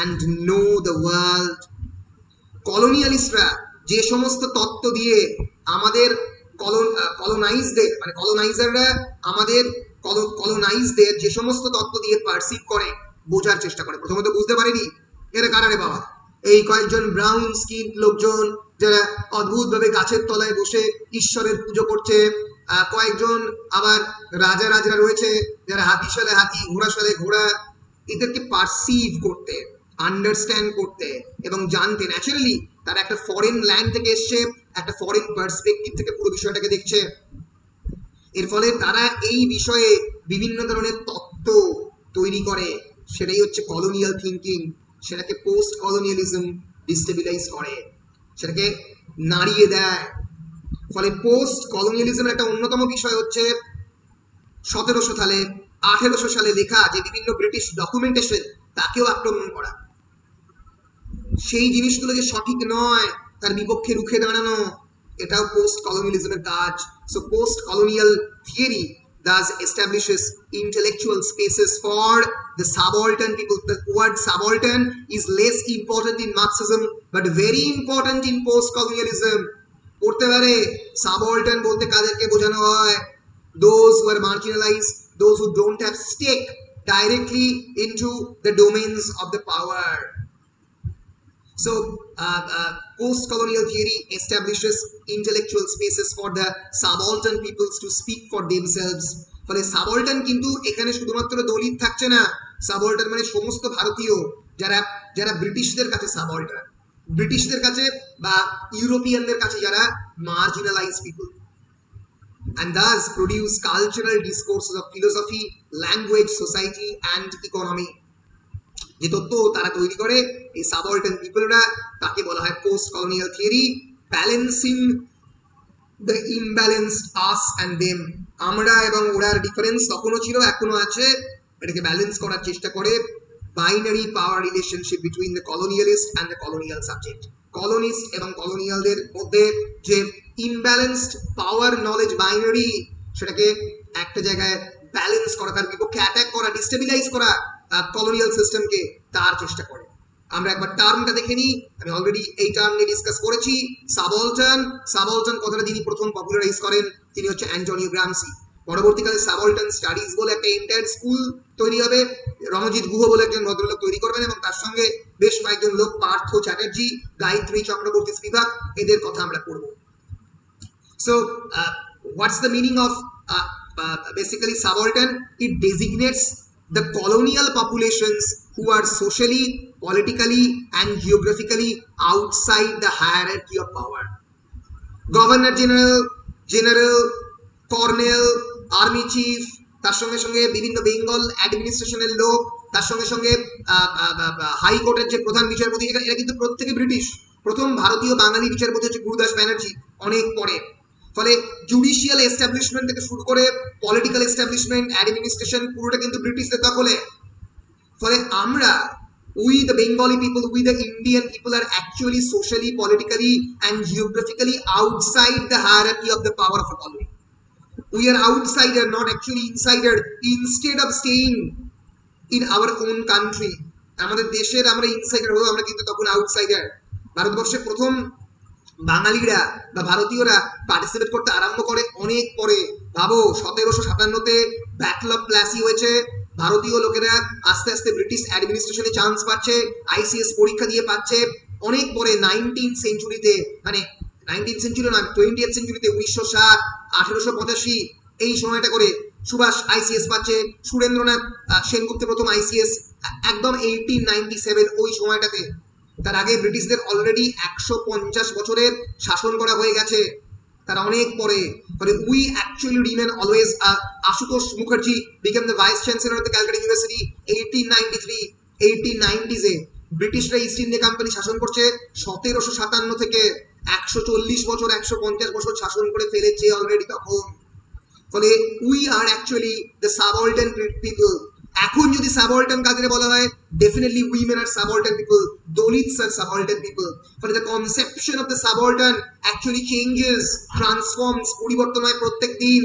and know the world. কলোনিয়ালিস্টরা যে সমস্ত তত্ত্ব দিয়ে আমাদের কলোনাইজদের, মানে কলোনাইজাররা আমাদের কলোনাইজদের যে সমস্ত তত্ত্ব দিয়ে পারসিভ করে, বোঝার চেষ্টা করে, প্রথমত বুঝতে পারেনি এরা কারা রে বাবা। এই কয়েকজন ব্রাউন স্কিন লোকজন যারা অদ্ভুতভাবে গাছের তলায় বসে ঈশ্বরের পুজো করছে, কয়েকজন আবার রাজা রাজরা রয়েছে যারা হাতি সালে হাতি, ঘোড়া সালে ঘোড়া, এদেরকে পারসিভ করতে, আন্ডারস্ট্যান্ড করতে এবং জানতে, ন্যাচারালি তারা একটা ফরেন ল্যান্ড থেকে এসছে, একটা ফরেন পার্সপেক্টিভ থেকে পুরো বিষয়টাকে দেখছে। এর ফলে তারা এই বিষয়ে বিভিন্ন ধরনের তত্ত্ব তৈরি করে, সেটাই হচ্ছে কলোনিয়াল থিঙ্কিং। সেটাকে পোস্ট কলোনিয়ালিজম ডিস্টেবিলাইজ করে, সেটাকে নাড়িয়ে দেয়। ফলে পোস্ট কলোনিয়ালিজমের একটা অন্যতম বিষয় হচ্ছে 1700 সালে 1800 সালে লেখা যে বিভিন্ন ব্রিটিশ ডকুমেন্টেশন, তাকেও আক্রমণ করা, সেই জিনিসগুলো যে সঠিক নয় তার বিপক্ষে রুখে দাঁড়ানো, এটাও পোস্ট কলোনিয়ালিজমের কাজ। So post colonial theory thus establishes intellectual spaces for the subaltern people. The word subaltern is less important in Marxism but very important in post-colonialism. পড়তে পারে subaltern বলতে কাদেরকে বোঝানো হয়? Those who are marginalized, those who don't have stake directly into the domains of the power. So post-colonial theory establishes intellectual spaces for the subaltern peoples to speak for themselves. ফলে subaltern কিন্তু এখানে শুধুমাত্র দলিত থাকছে না, subaltern মানে সমস্ত ভারতীয় যারা যারা ব্রিটিশদের কাছে সাবঅল্টার্ন, ব্রিটিশদের কাছে বা ইউরোপিয়ানদের কাছে যারা marginalised people, and thus produce cultural discourses of philosophy, language, society and economy. যে তত্ত্ব তারা তৈরি করে এই সাবঅল্টার্ন পিপলরা, তাকে বলা হয় post colonial theory. Balancing the imbalanced us and them, আমরা এবং ওরার ডিফারেন্স তখনও ছিল, এখনো আছে, এটাকে ব্যালেন্স করার চেষ্টা করে। Binary power relationship between the colonialist and the colonial subject, colonist এবং কলোনিয়ালদের মধ্যে যে ইমব্যালেন্সড পাওয়ার নলেজ বাইনারি, সেটাকে একটা জায়গায় ব্যালেন্স করা, তার বিপক্ষে অ্যাটাক করা, ডিস্টেবিলাইজ করা কলোনিয়াল সিস্টেমকে, তার চেষ্টা করে। আমরা একবার টার্মটা দেখে নিই, আমি অলরেডি এই টার্ম নিয়ে ডিসকাস করেছি। সাবঅল্টার্ন, সাবঅল্টার্ন কথাটা যিনি প্রথম পপুলারাইজ করেন তিনি হচ্ছে অ্যান্টনিও গ্রামসি। পরবর্তীকালে সাবঅল্টার্ন স্টাডিজ বলে একটা এন্টায়ার স্কুল তৈরি হবে, রণজিৎ গুহ বলে একজন ভদ্রলোক তৈরি করবেন, এবং তার সঙ্গে বেশ কয়েকজন লোক, পার্থ চ্যাটার্জি, গায়ত্রী চক্রবর্তী স্পিভাক, এদের কথা আমরা পড়ব। So what's the meaning of basically subaltern? It designates the colonial populations who are socially, politically and geographically outside the hierarchy of power. Governor general, general, colonel, army chief, তার সঙ্গে সঙ্গে বিভিন্ন বেঙ্গল অ্যাডমিনিস্ট্রেশনের লোক, তার সঙ্গে সঙ্গে হাইকোর্টের যে প্রধান বিচারপতি, এরা কিন্তু প্রত্যেকে ব্রিটিশ। প্রথম ভারতীয় বাঙালি বিচারপতি হচ্ছে গুরুদাস ব্যানার্জি অনেক পরে। ফলে জুডিশিয়াল এস্টাবলিশমেন্ট থেকে শুরু করে পলিটিক্যাল এস্টাবলিশমেন্ট, অ্যাডমিনিস্ট্রেশন পুরোটা কিন্তু ব্রিটিশদের দখলে। ফলে আমরা, we the Bengali people, we the Indian people are actually socially, politically and geographically outside the hierarchy of the power of a colony. We are outsider, not actually insider. Instead of staying in our own country, আমাদের দেশের আমরা insider হলো, আমরা কিন্তু তখন outsider. ভারতবর্ষে প্রথম বাঙালিরা বা ভারতীয়রা পার্টিসিপেট করতে আরম্ভ করে অনেক পরে। ভাবো 1757-তে ব্যাটল অফ প্লাসি হয়েছে, ভারতীয় লোকেরা আস্তে আস্তে ব্রিটিশ অ্যাডমিনিস্ট্রেশনে চান্স পাচ্ছে, আইসিএস পরীক্ষা দিয়ে পাচ্ছে। অনেক পরে 19th সেঞ্চুরিতে, মানে 19th সেঞ্চুরি নয়, 20th সেঞ্চুরিতে 1907, 1885 এই সময়টা করে সুভাষ আইসিএস পাচ্ছে, সুরেন্দ্রনাথ সেনগুপ্ত প্রথম আইসিএস একদম 1897 ওই সময়টাতে। তার আগে ব্রিটিশদের অলরেডি 150 বছরের শাসন করা হয়ে গেছে, তারা অনেক পরে। ফলে we actually remain always. Ashutosh Mukherjee became the vice chancellor of the Calcutta university 1893। 1890s-এ ব্রিটিশরা ইস্ট ইন্ডিয়া কোম্পানি শাসন করছে 1757 থেকে 140 বছর, 150 বছর শাসন করে ফেলেছে অলরেডি তখন। ফলে we are actually the subaltern people. এখন যদি সাবঅল্টার্ন কাদের বলা হয়, definitely women are subaltern people, Dalits are subaltern people. ফলে the conception of the subaltern actually changes, transforms, পরিবর্তন হয় প্রত্যেক দিন।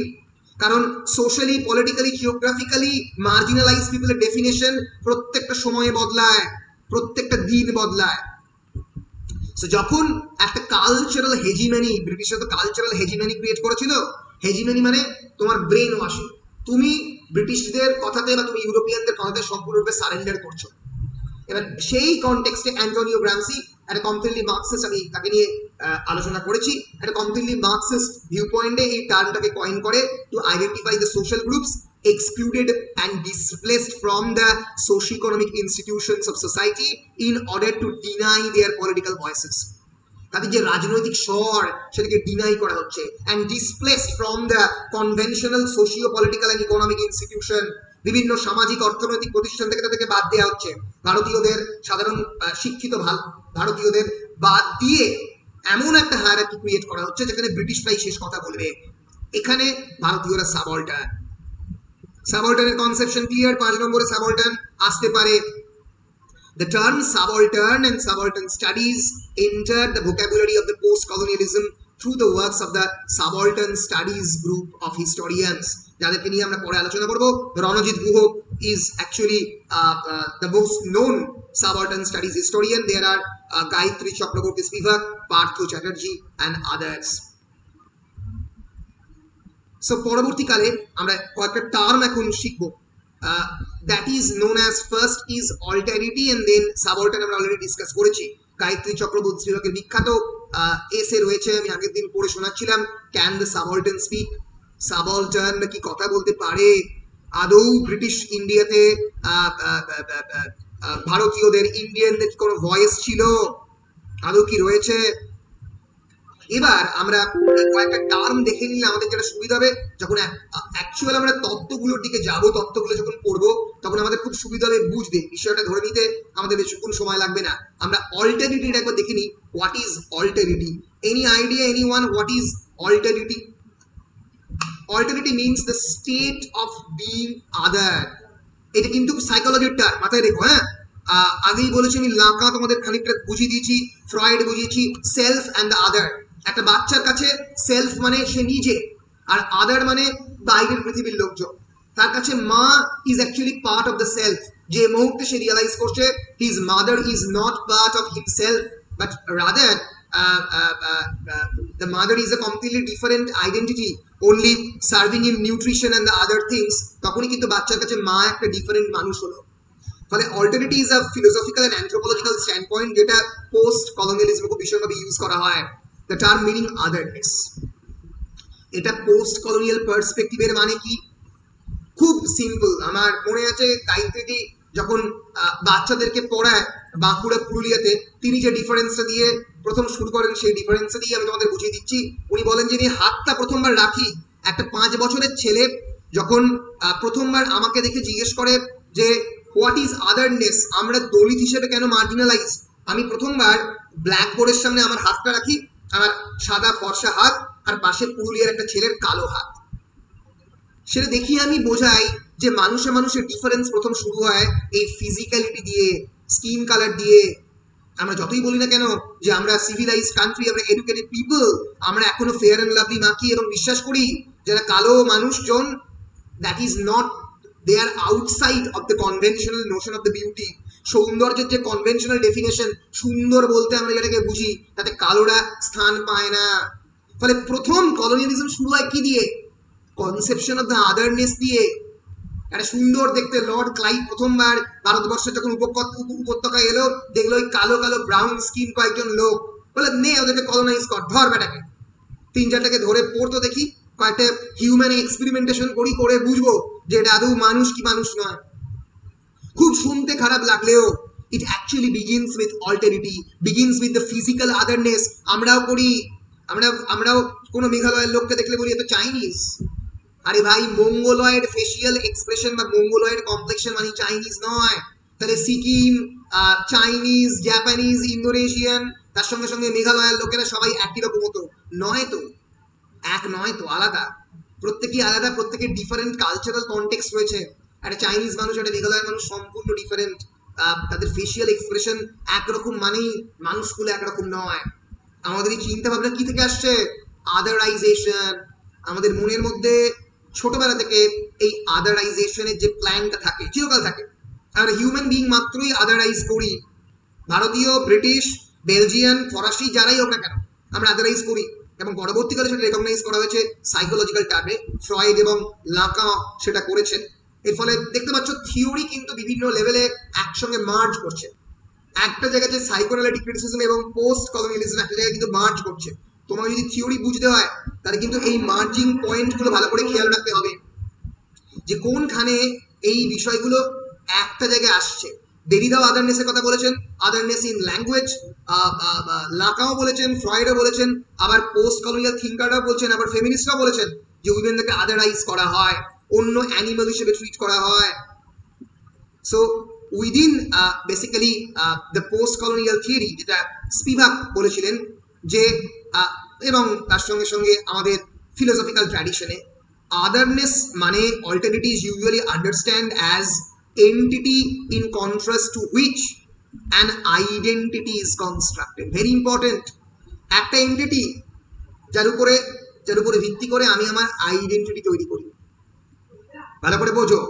কারণ সোশ্যালি, পলিটিক্যালি, জিওগ্রাফিক্যালি মার্জিনালাইজ পিপলের ডেফিনেশন প্রত্যেকটা সময়ে বদলায়, প্রত্যেকটা দিন বদলায়। সো যখন একটা কালচারাল হেজিমনি, ব্রিটিশরা তো কালচারাল হেজিমনি ক্রিয়েট করেছিল। হেজিমনি মানে তোমার ব্রেন ওয়াশিং, তুমি ব্রিটিশদের কথাতে বা তুমি ইউরোপিয়ানদের কথাতে সম্পূর্ণরূপে সারেন্ডার করছো। এবার সেই কনটেক্সটে অ্যান্টোনিও গ্রামসি একটা কমপ্লিটলি মার্কসিস্ট, আমি তাকে নিয়ে আলোচনা করেছি, একটা কমপ্লিটলি মার্কসিস্ট ভিউ পয়েন্টে এই টার্মটাকে কয়েন করে to identify the social groups excluded and displaced from the socio-economic institutions of society in order to deny their political voices. তাদের যে রাজনৈতিক স্বর সেটাকে ডিনাই করা হচ্ছে, and displaced from the conventional socio-political and economic institution, বিভিন্ন সামাজিক অর্থনৈতিক প্রতিষ্ঠান থেকে তাদেরকে বাদ দেওয়া হচ্ছে। ভারতীয়দের, সাধারণ শিক্ষিত ভারতীয়দের বাদ দিয়ে এমন একটা হায়ারার্কি ক্রিয়েট করা হচ্ছে যেখানে ব্রিটিশরাই শেষ কথা বলবে। এখানে ভারতীয়রা সাবঅল্টার্ন। সাবঅল্টার্নের conception clear. 5 নম্বরে সাবঅল্টার্ন আসতে পারে। The term subaltern and subaltern studies entered the vocabulary of the postcolonialism through the works of the subaltern studies group of historians, যাদেরকে নিয়ে আমরা পরে আলোচনা করব। Ranjit Guha is actually the most known subaltern studies historian. There are Gayatri Chakraborty Spivak, Partho Chatterjee and others. So পরবর্তীকালে আমরা কয়েকটা term এখন শিখব। That is known as, first is alterity and then subaltern, আমরা অলরেডি ডিসকাস করেছি। গায়ত্রী চক্রবর্তী স্পিভাকের বিখ্যাত এসে রয়েছে, আমি আগের দিন পড়ে শোনাচ্ছিলাম, can the subaltern speak? Subaltern কি কথা বলতে পারে? আদৌ ব্রিটিশ ইন্ডিয়াতে ভারতীয়দের, ইন্ডিয়ানদের কি কোনো ভয়েস ছিল? আদৌ কি রয়েছে? এবার আমরা কয়েকটা টার্ম দেখে নিলে আমাদের যেটা সুবিধা হবে, যখন অ্যাকচুয়াল আমরা তত্ত্বগুলোর দিকে যাব, তত্ত্বগুলো যখন পড়বো তখন আমাদের খুব সুবিধা হবে বুঝতে, বিষয়টা ধরে নিতে আমাদের বেশিক্ষণ সময় লাগবে না। আমরা অল্টারিটিটা একবার দেখে নিই। What is alterity? Any idea, anyone, what is alterity? Alterity means the state of being other. এটা কিন্তু সাইকোলজির টার্ম, মাথায় রেখো। হ্যাঁ, আগেই বলেছি আমি, লাকা তোমাদের খানিকটা বুঝিয়ে দিয়েছি, ফ্রয়েড বুঝিয়েছি। Self and the other. একটা বাচ্চার কাছে সেলফ মানে সে নিজে, আর আদার মানে বাইরের পৃথিবীর লোকজন। তার কাছে মা is actually part of the self. যে মুহূর্তে সে রিয়ালাইজ করছে his mother is not part of himself but rather the mother is a completely different identity, only serving him nutrition and the other things, তখনই কিন্তু বাচ্চার কাছে মা একটা different মানুষ হলো। ফলে alterity is a philosophical and anthropological standpoint, যেটা পোস্ট কলোনিয়ালিজম খুব ভীষণভাবে ইউজ করা হয়। দ্য টার্ম মিনিং আদারনেস, এটা পোস্ট কলোনিয়াল পার্সপেক্টিভের মানে কি? খুব সিম্পল। আমার মনে আছে গায়ত্রীদি যখন বাচ্চাদেরকে পড়ায় বাঁকুড়া পুরুলিয়াতে, তিনি যে ডিফারেন্সটা দিয়ে প্রথম শুরু করেন, সেই ডিফারেন্সটা দিয়ে আমি তোমাদের বুঝিয়ে দিচ্ছি। উনি বলেন যে হাতটা প্রথমবার রাখি, একটা 5 বছরের ছেলে যখন প্রথমবার আমাকে দেখে জিজ্ঞেস করে যে হোয়াট ইজ আদারনেস, আমরা দলিত হিসেবে কেন মার্জিনালাইজ, আমি প্রথমবার ব্ল্যাকবোর্ডের সামনে আমার হাতটা রাখি, আমার সাদা ফর্সা হাত, আর পাশে পুরুলিয়ার একটা ছেলের কালো হাত, সেটা দেখিয়ে আমি বোঝাই যে মানুষের ডিফারেন্স প্রথম শুরু হয় এই ফিজিক্যালিটি দিয়ে, স্কিন কালার দিয়ে। আমরা যতই বলি না কেন যে আমরা সিভিলাইজড কান্ট্রি, আমরা এডুকেটেড পিপল, আমরা এখনো ফেয়ার অ্যান্ড লাভলি মাখি এবং বিশ্বাস করি যারা কালো মানুষজন, that is not, they are outside of the conventional notion of the beauty. সৌন্দর্যের যে কনভেনশনাল ডেফিনেশন, সুন্দর বলতে আমরা যেটাকে বুঝি, তাতে কালোরা স্থান পায় না। ফলে প্রথম কলোনিয়ালিজম শুরু হয় কি দিয়ে? কনসেপশন অফ দ্য আদারনেস দিয়ে। একটা সুন্দর দেখতে লর্ড ক্লাইভ প্রথমবার ভারতবর্ষে যখন উপত্যকায় এলো, দেখলো ওই কালো কালো ব্রাউন স্কিন কয়েকজন লোক, বলে নে ওদেরকে কলোনাইজ কর, ধর বেটাকে। 3-4টাকে ধরে পড়তো দেখি, কয়েকটা হিউম্যান এক্সপেরিমেন্টেশন করি, করে বুঝবো যে এটা আদৌ মানুষ কি মানুষ নয়। খুব শুনতে খারাপ লাগলেও it actually begins with alterity, begins with the physical otherness. আমরাও করি, আমরাও কোনো মেঘালয়ের লোককে দেখলে বলি এত চাইনিজ। আরে ভাই, মঙ্গলয়েড ফেসিয়াল এক্সপ্রেশন বা মঙ্গলয়েড কমপ্লেক্সন মানে চাইনিজ নয়। তাহলে সিকিম, চাইনিজ, জাপানিজ, ইন্দোনেশিয়ান, তার সঙ্গে সঙ্গে মেঘালয়ের লোকেরা সবাই একই রকম হতো? নয় তো, এক নয় তো, আলাদা। প্রত্যেকেই আলাদা, প্রত্যেকের ডিফারেন্ট কালচারাল কনটেক্সট রয়েছে। একটা চাইনিজ মানুষ, একটা মেঘালয়ের মানুষ সম্পূর্ণ ডিফারেন্ট। তাদের ফেসিয়াল এক্সপ্রেশন একরকম মানেই মানুষগুলো একরকম নয়। আমাদের এই চিন্তা ভাবনা কি থেকে আসছে? আদারাইজেশন। আমাদের মনের মধ্যে ছোটবেলা থেকে এই আদারাইজেশনের যে প্ল্যানটা থাকে, চিরকাল থাকে। আমরা হিউম্যান বিইং মাত্রই আদারাইজ করি। ভারতীয়, ব্রিটিশ, বেলজিয়ান, ফরাসি যারাই হোক না কেন, আমরা আদারাইজ করি। এবং পরবর্তীকালে সেটা রেকগনাইজ করা হয়েছে সাইকোলজিক্যাল টার্মে, ফ্রয়েড এবং লাকাঁ সেটা করেছেন। এর ফলে দেখতে পাচ্ছ থিওরি কিন্তু বিভিন্ন লেভেলে একসঙ্গে মার্জ করছে। একটা জায়গাতে সাইকোঅ্যানালিটিক ক্রিটিসিজম এবং পোস্ট কলোনিয়ালিজম একটা জায়গায় কিন্তু মার্জ করছে। তোমাকে যদি থিওরি বুঝতে হয় তাহলে কিন্তু এই মার্জিং পয়েন্টগুলো ভালো করে খেয়াল রাখতে হবে যে কোনখানে এই বিষয়গুলো একটা জায়গায় আসছে। দেরিদাও আদারনেসের কথা বলেছেন, আদারনেস ইন ল্যাঙ্গুয়েজ, লাকাও বলেছেন, ফ্রয়েডও বলেছেন, আবার পোস্ট কলোনিয়াল থিঙ্কাররাও বলছেন, আবার ফেমিনিস্টরাও বলেছেন যে উইমেনদেরকে আদারাইজ করা হয়, অন্য অ্যানিমাল হিসেবে ট্রিট করা হয়। So within basically the post colonial theory, যেটা স্পিভাক বলেছিলেন যে, এবং তার সঙ্গে সঙ্গে আমাদের ফিলোসফিক্যাল ট্র্যাডিশনে আদারনেস মানে alternity is usually understand as entity in contrast to which an identity is constructed. Very important. একটা এন্টিটি যার উপরে ভিত্তি করে আমি আমার আইডেন্টিটি তৈরি করি। ভালো করে বোঝো,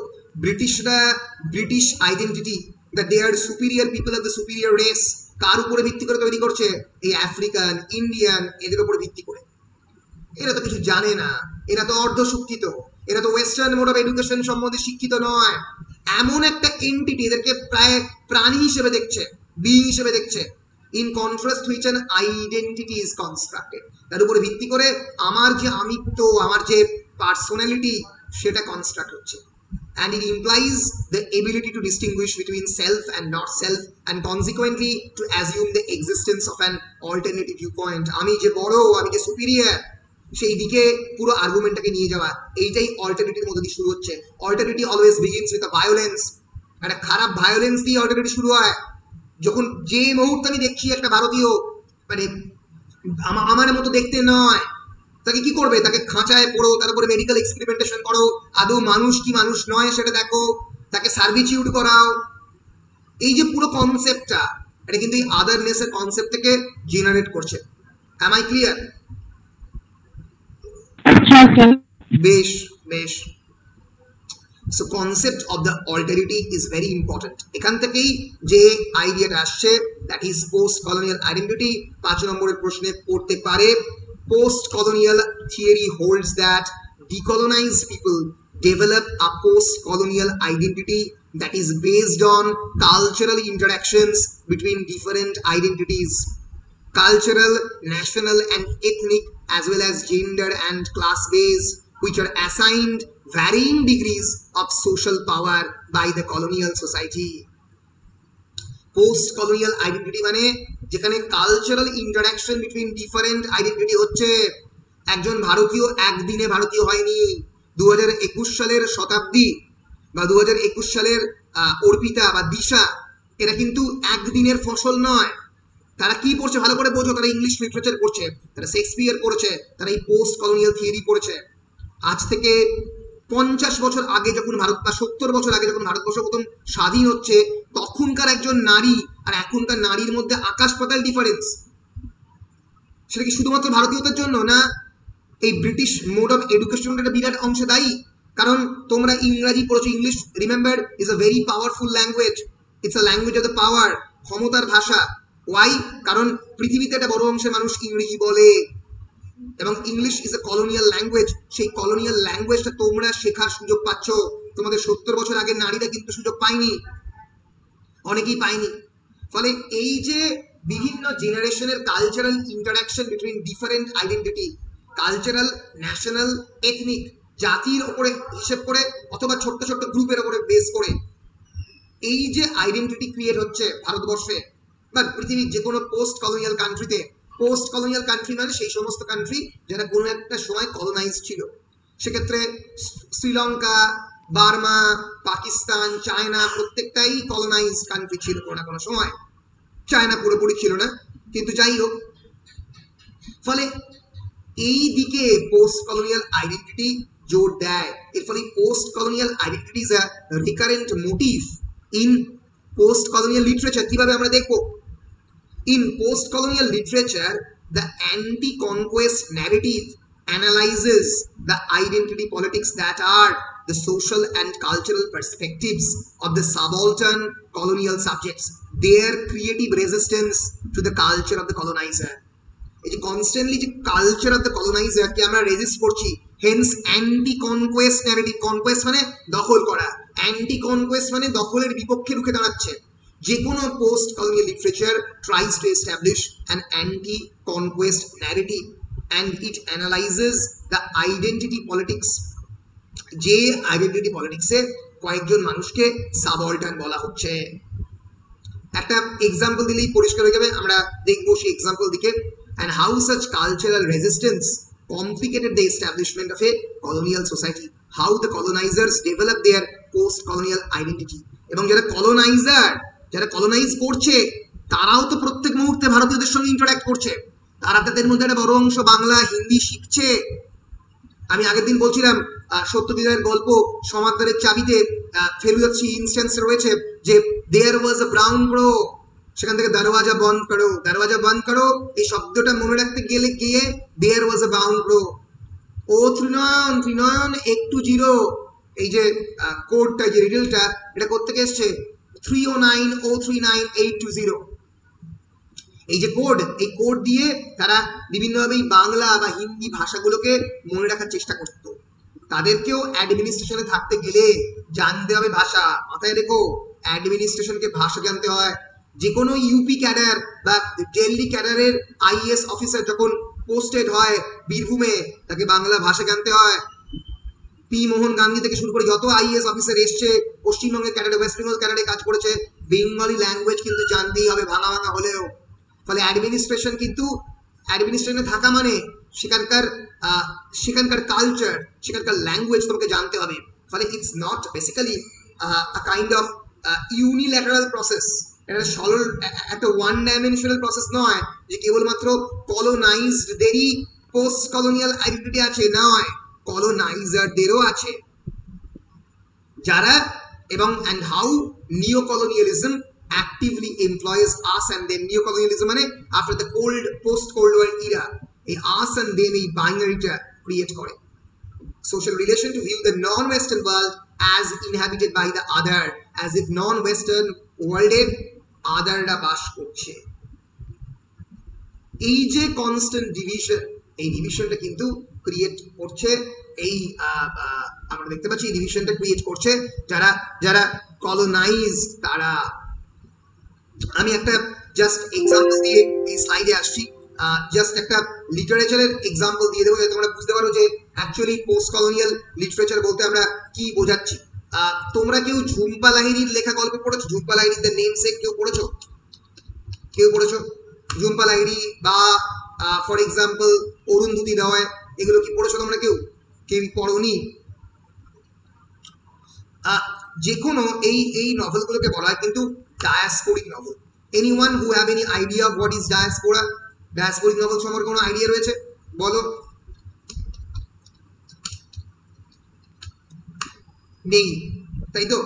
British identity, that they are superior people of the superior race, কার উপরে ভিত্তি করে তৈরি করছে? এই আফ্রিকান, ইন্ডিয়ান, এদের উপরে ভিত্তি করে। এরা তো কিছু জানে না, এরা তো অর্ধশিক্ষিত, এরা তো ওয়েস্টার্ন মোড অফ এডুকেশন সম্বন্ধে শিক্ষিত নয়। এমন একটা এন্টিটি এদেরকে প্রায় প্রাণী হিসেবে দেখছে, বিইং হিসেবে দেখছে। In contrast which an identity is constructed, তার উপরে ভিত্তি করে আমার যে আমিত্ব, আমার যে পার্সোনালিটি, সেটা কনস্ট্রাক্ট হচ্ছে। And it implies the ability to distinguish between self and not self, and consequently to assume the existence of an alternative viewpoint. আমি যে বড়, আমি যে সুপিরিয়র, সেই দিকে পুরো আর্গুমেন্টটাকে নিয়ে যাওয়া, এইটাই অল্টারনেটির মধ্যে দিয়ে শুরু হচ্ছে। Alternity always begins with a violence. একটা খারাপ ভায়োলেন্স দিয়ে অল্টারনেটি শুরু হয়। যখন যে মুহূর্তে আমি দেখছি একটা ভারতীয় মানে আমার মতো দেখতে নয়, তাকে কি করবে? তাকে খাঁচায় পড়ো, তার উপরে মেডিকেল এক্সপেরিমেন্টেশন করো, আদৌ মানুষ কি মানুষ নয় সেটা দেখো, তাকে সার্ভিটিউড করাও। এই যে পুরো কনসেপ্টটা, এটা কিন্তু এই আদারনেসের কনসেপ্ট থেকে জেনারেট করছে। Am I clear? বেশ বেশ। So concept of the alterity is very important. এখান থেকেই যে আইডিয়াটা আসছে, that is post colonial identity. 5 নম্বরের প্রশ্নে পড়তে পারে। Postcolonial theory holds that decolonized people develop a post-colonial identity that is based on cultural interactions between different identities, cultural, national and ethnic, as well as gender and class based, which are assigned varying degrees of social power by the colonial society. Post colonial identity মানে যেখানে cultural interaction between different identity হচ্ছে। একজন ভারতীয় একদিনে ভারতীয় হয়নি। 2021 সালের শতাব্দী বা 2021 সালের অর্পিতা বা দিশা, এরা কিন্তু একদিনের ফসল নয়। তারা কি পড়ছে ভালো করে বোঝো, তারা ইংলিশ লিটারেচার পড়ছে, তারা শেক্সপিয়ার পড়েছে, তারা এই পোস্ট কলোনিয়াল থিওরি পড়েছে। আজ থেকে 50 বছর আগে যখন ভারত বা 70 বছর আগে যখন ভারতবর্ষ প্রথম স্বাধীন হচ্ছে, তখনকার একজন নারী আর এখনকার নারীর মধ্যে আকাশ পাতাল ডিফারেন্স। সেটা কি শুধুমাত্র ভারতীয়দের জন্য না? এই ব্রিটিশ মোড অফ এডুকেশনের একটা বিরাট অংশ দায়ী। কারণ তোমরা ইংরাজি পড়েছো, English remember is a very powerful language, it's a language of the power, ক্ষমতার ভাষা। ওয়াই? কারণ পৃথিবীতে একটা বড় অংশের মানুষ ইংরেজি বলে এবং English is a colonial language. সেই কলোনিয়াল ল্যাঙ্গুয়েজটা তোমরা শেখার সুযোগ পাচ্ছ। তোমাদের 70 বছর আগের নারীরা কিন্তু সুযোগ পায়নি, অনেকেই পায়নি। ফলে এই যে বিভিন্ন জেনারেশনের cultural interaction between different identity, cultural, national, ethnic, জাতির ওপরে হিসেব করে অথবা ছোট্ট ছোট্ট গ্রুপের ওপরে বেস করে এই যে আইডেন্টিটি ক্রিয়েট হচ্ছে ভারতবর্ষে বা পৃথিবীর যে কোনো পোস্ট কলোনিয়াল কান্ট্রিতে। পোস্ট কলোনিয়াল কান্ট্রি মানে সেই সমস্ত কান্ট্রি যারা কোনো একটা সময় কলোনাইজ ছিল। সেক্ষেত্রে শ্রীলঙ্কা, বার্মা, পাকিস্তান, চায়না প্রত্যেকটাই কলোনাইজ কান্ট্রি ছিল কোনো না কোনো সময়। চায়না পুরোপুরি ছিল না, কিন্তু যাই হোক। ফলে এই দিকে পোস্ট কলোনিয়াল আইডেন্টিটি জোর দেয়। এর ফলে post colonial identity is a recurrent motif in post colonial literature. কিভাবে আমরা দেখবো? In post-colonial literature, the anti-conquest narrative analyzes the identity politics that are the social and cultural perspectives of the subaltern colonial subjects, their creative resistance to the culture of the colonizer. এই যে constantly যে culture of the colonizer কে আমরা resist করছি, hence anti conquest narrative. Conquest মানে দখল করা, anti conquest মানে দখলের বিপক্ষে রুখে দাঁড়াচ্ছে। যে কোনো post colonial literature tries to establish an anti conquest narrative and it analyses the identity politics. যে আইডেন্টিটি পলিটিক্সে কয়েকজন মানুষকে সাবঅল্টার্ন বলা হচ্ছে। একটা এক্সাম্পল দিলেই পরিষ্কার হয়ে যাবে, আমরা দেখবো সেই এক্সাম্পল দিকে। And how such cultural resistance complicated the establishment of a colonial society, how the colonizers develop their post-colonial identity. এবং যারা কলোনাইজার, যারা কলোনাইজ করছে, তারাও তো প্রত্যেক মুহূর্তে ভারতীয়দের সঙ্গে ইন্টারঅ্যাক্ট করছে। তারা তাদের মধ্যে একটা বড় অংশ বাংলা, হিন্দি শিখছে। আমি আগের দিন বলছিলাম সত্যবিজয়ের গল্প সমাদরের চাবিতে ফেলুদাচ্ছি ইনস্ট্যান্স রয়েছে যে দেয়ার ওয়াজ আ ব্রাউন ক্রো, সেখান থেকে দরওয়াজা বন্ধ করো, দরওয়াজা বন্ধ করো, এই শব্দটা মনে রাখতে গেলে গিয়ে দেয়ার ওয়াজ আ ব্রাউন ক্রো। ও ত্রিনয়ন, ত্রিনয়ন একটু জিরো, এই যে কোডটা, যে রিডেলটা, এটা কোত্থেকে এসছে? 309039820। এই যে কোড, এই কোড দিয়ে তারা বিভিন্নভাবে বাংলা বা হিন্দি ভাষাগুলোকে মনে রাখার চেষ্টা করত। তাদেরকেও অ্যাডমিনিস্ট্রেশনে থাকতে গেলে জানতে হবে ভাষা। মাথায় রেখো, অ্যাডমিনিস্ট্রেশনকে ভাষা জানতে হয়। যে কোনো ইউপি ক্যাডার বা দিল্লি ক্যাডারের আইএস অফিসার যখন পোস্টেড হয় বীরভূমে, তাকে বাংলা ভাষা জানতে হয়। পি মোহন গান্ধী থেকে শুরু করে যত আইএস অফিসার এসছে পশ্চিমবঙ্গের ক্যাডারে, ওয়েস্ট বেঙ্গল ক্যাডারে কাজ করেছে, বেঙ্গলি ল্যাঙ্গুয়েজ কিন্তু জানতেই হবে, ভাঙা ভাঙা হলেও। ফলে অ্যাডমিনিস্ট্রেশন কিন্তু, অ্যাডমিনিস্ট্রেশনে থাকা মানে সেখানকার কালচার, সেখানকার ল্যাঙ্গুয়েজ তোমাকে জানতে হবে। ফলে it's not basically a kind of unilateral process, একটা ওয়ান ডাইমেনশনাল প্রসেস নয় যে কেবলমাত্র কলোনাইজডদেরই পোস্ট কলোনিয়াল আইডেন্টিটি আছে, নয়, কলোনাইজারদেরও আছে যারা। এবং and how neocolonialism actively employs us and them. neocolonialism মানে after the post cold war era, এই us and them এই বাইনারিটা ক্রিয়েট করে। social relation to view the non-western world as inhabited by the other, as if non-western world এর আদাররা বাস করছে। এই যে constant division, এই ডিভিশনটা কিন্তু ক্রিয়েট করছে, এই আমরা দেখতে পাচ্ছি এই ডিভিশনটা ক্রিয়েট করছে যারা যারা কলোনাইজ তারা। আমি একটা জাস্ট এক্সাম্পল দিয়ে এই স্লাইডে আসছি, জাস্ট একটা লিটারেচারের এক্সাম্পল দিয়ে দেবো যাতে তোমরা বুঝতে পারো যে অ্যাকচুয়ালি পোস্ট কলোনিয়াল লিটারেচার বলতে আমরা কি বোঝাচ্ছি। তোমরা কেউ ঝুম্পা লাহিড়ির লেখা গল্প পড়েছো? ঝুম্পা লাহিড়ির দ্য নেমসেক কেউ পড়েছো? কেউ পড়েছো ঝুম্পা লাহিড়ি বা ফর এক্সাম্পল অরুন্ধতী রয়, এগুলো কি পড়েছো তোমরা? কেউ কেউ পড়োনি? যে কোনো এই নভেলগুলোকে বলা হয় কিন্তু diasporic novel. Anyone who have any idea of what is diaspora? Diasporic novel সম্পর্কে কোনো আইডিয়া রয়েছে? বলো। নেই, তাই তো?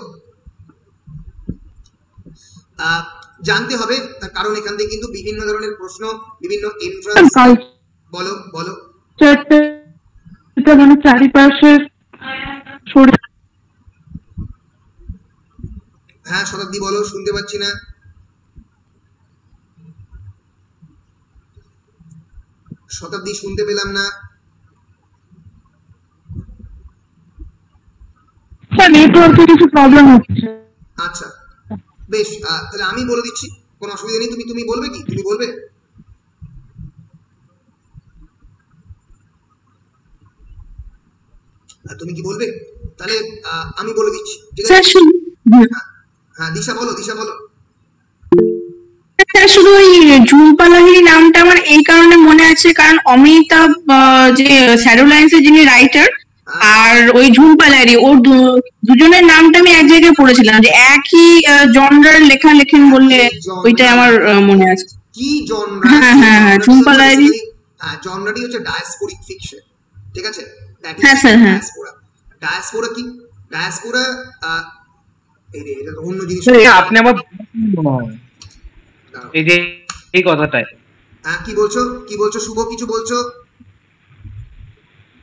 জানতে হবে, তার কারণ এখান থেকে কিন্তু বিভিন্ন ধরনের প্রশ্ন, বিভিন্ন এন্ট্রান্স। বলো বলো। মানে চারিপাশে, হ্যাঁ শতাব্দী বলো, শুনতে পাচ্ছি না। শতাব্দী শুনতে পেলাম না। নেটওয়ার্কে কিছু প্রবলেম হচ্ছে। আচ্ছা বেশ, তাহলে আমি বলে দিচ্ছি, কোনো অসুবিধা নেই। তুমি বলবে কি? তুমি বলবে? তুমি কি বলবে? তাহলে আমি বলে দিচ্ছি, ঠিক আছে? হ্যাঁ দিশা বলো, দিশা বলো। শুধু ওই ঝুম্পা লাহিড়ী নামটা আমার এই কারণে মনে আছে, কারণ অমিতাভ যে শ্যাডো লাইন্সের যিনি রাইটার, আর ওই ঝুম্পা লাহিড়ী, ওর দুজনের নামটা আমি এক জায়গায় পড়েছিলাম যে একই জনরার লেখা লেখেন বললে, ওইটাই আমার মনে আছে। কি জনরা? হ্যাঁ হ্যাঁ হ্যাঁ, ঝুম্পা লাহিড়ী। জনরাটি হচ্ছে ডায়াসপোরিক ফিকশন, ঠিক আছে? হ্যাঁ স্যার, হ্যাঁ। ডায়াসপোরা কি? ডায়াসপোরা এটা তো অন্য জিনিস। আপনি আমার এই যে এই কথাটাই। কি বলছো? কি বলছো শুভ? কিছু বলছো?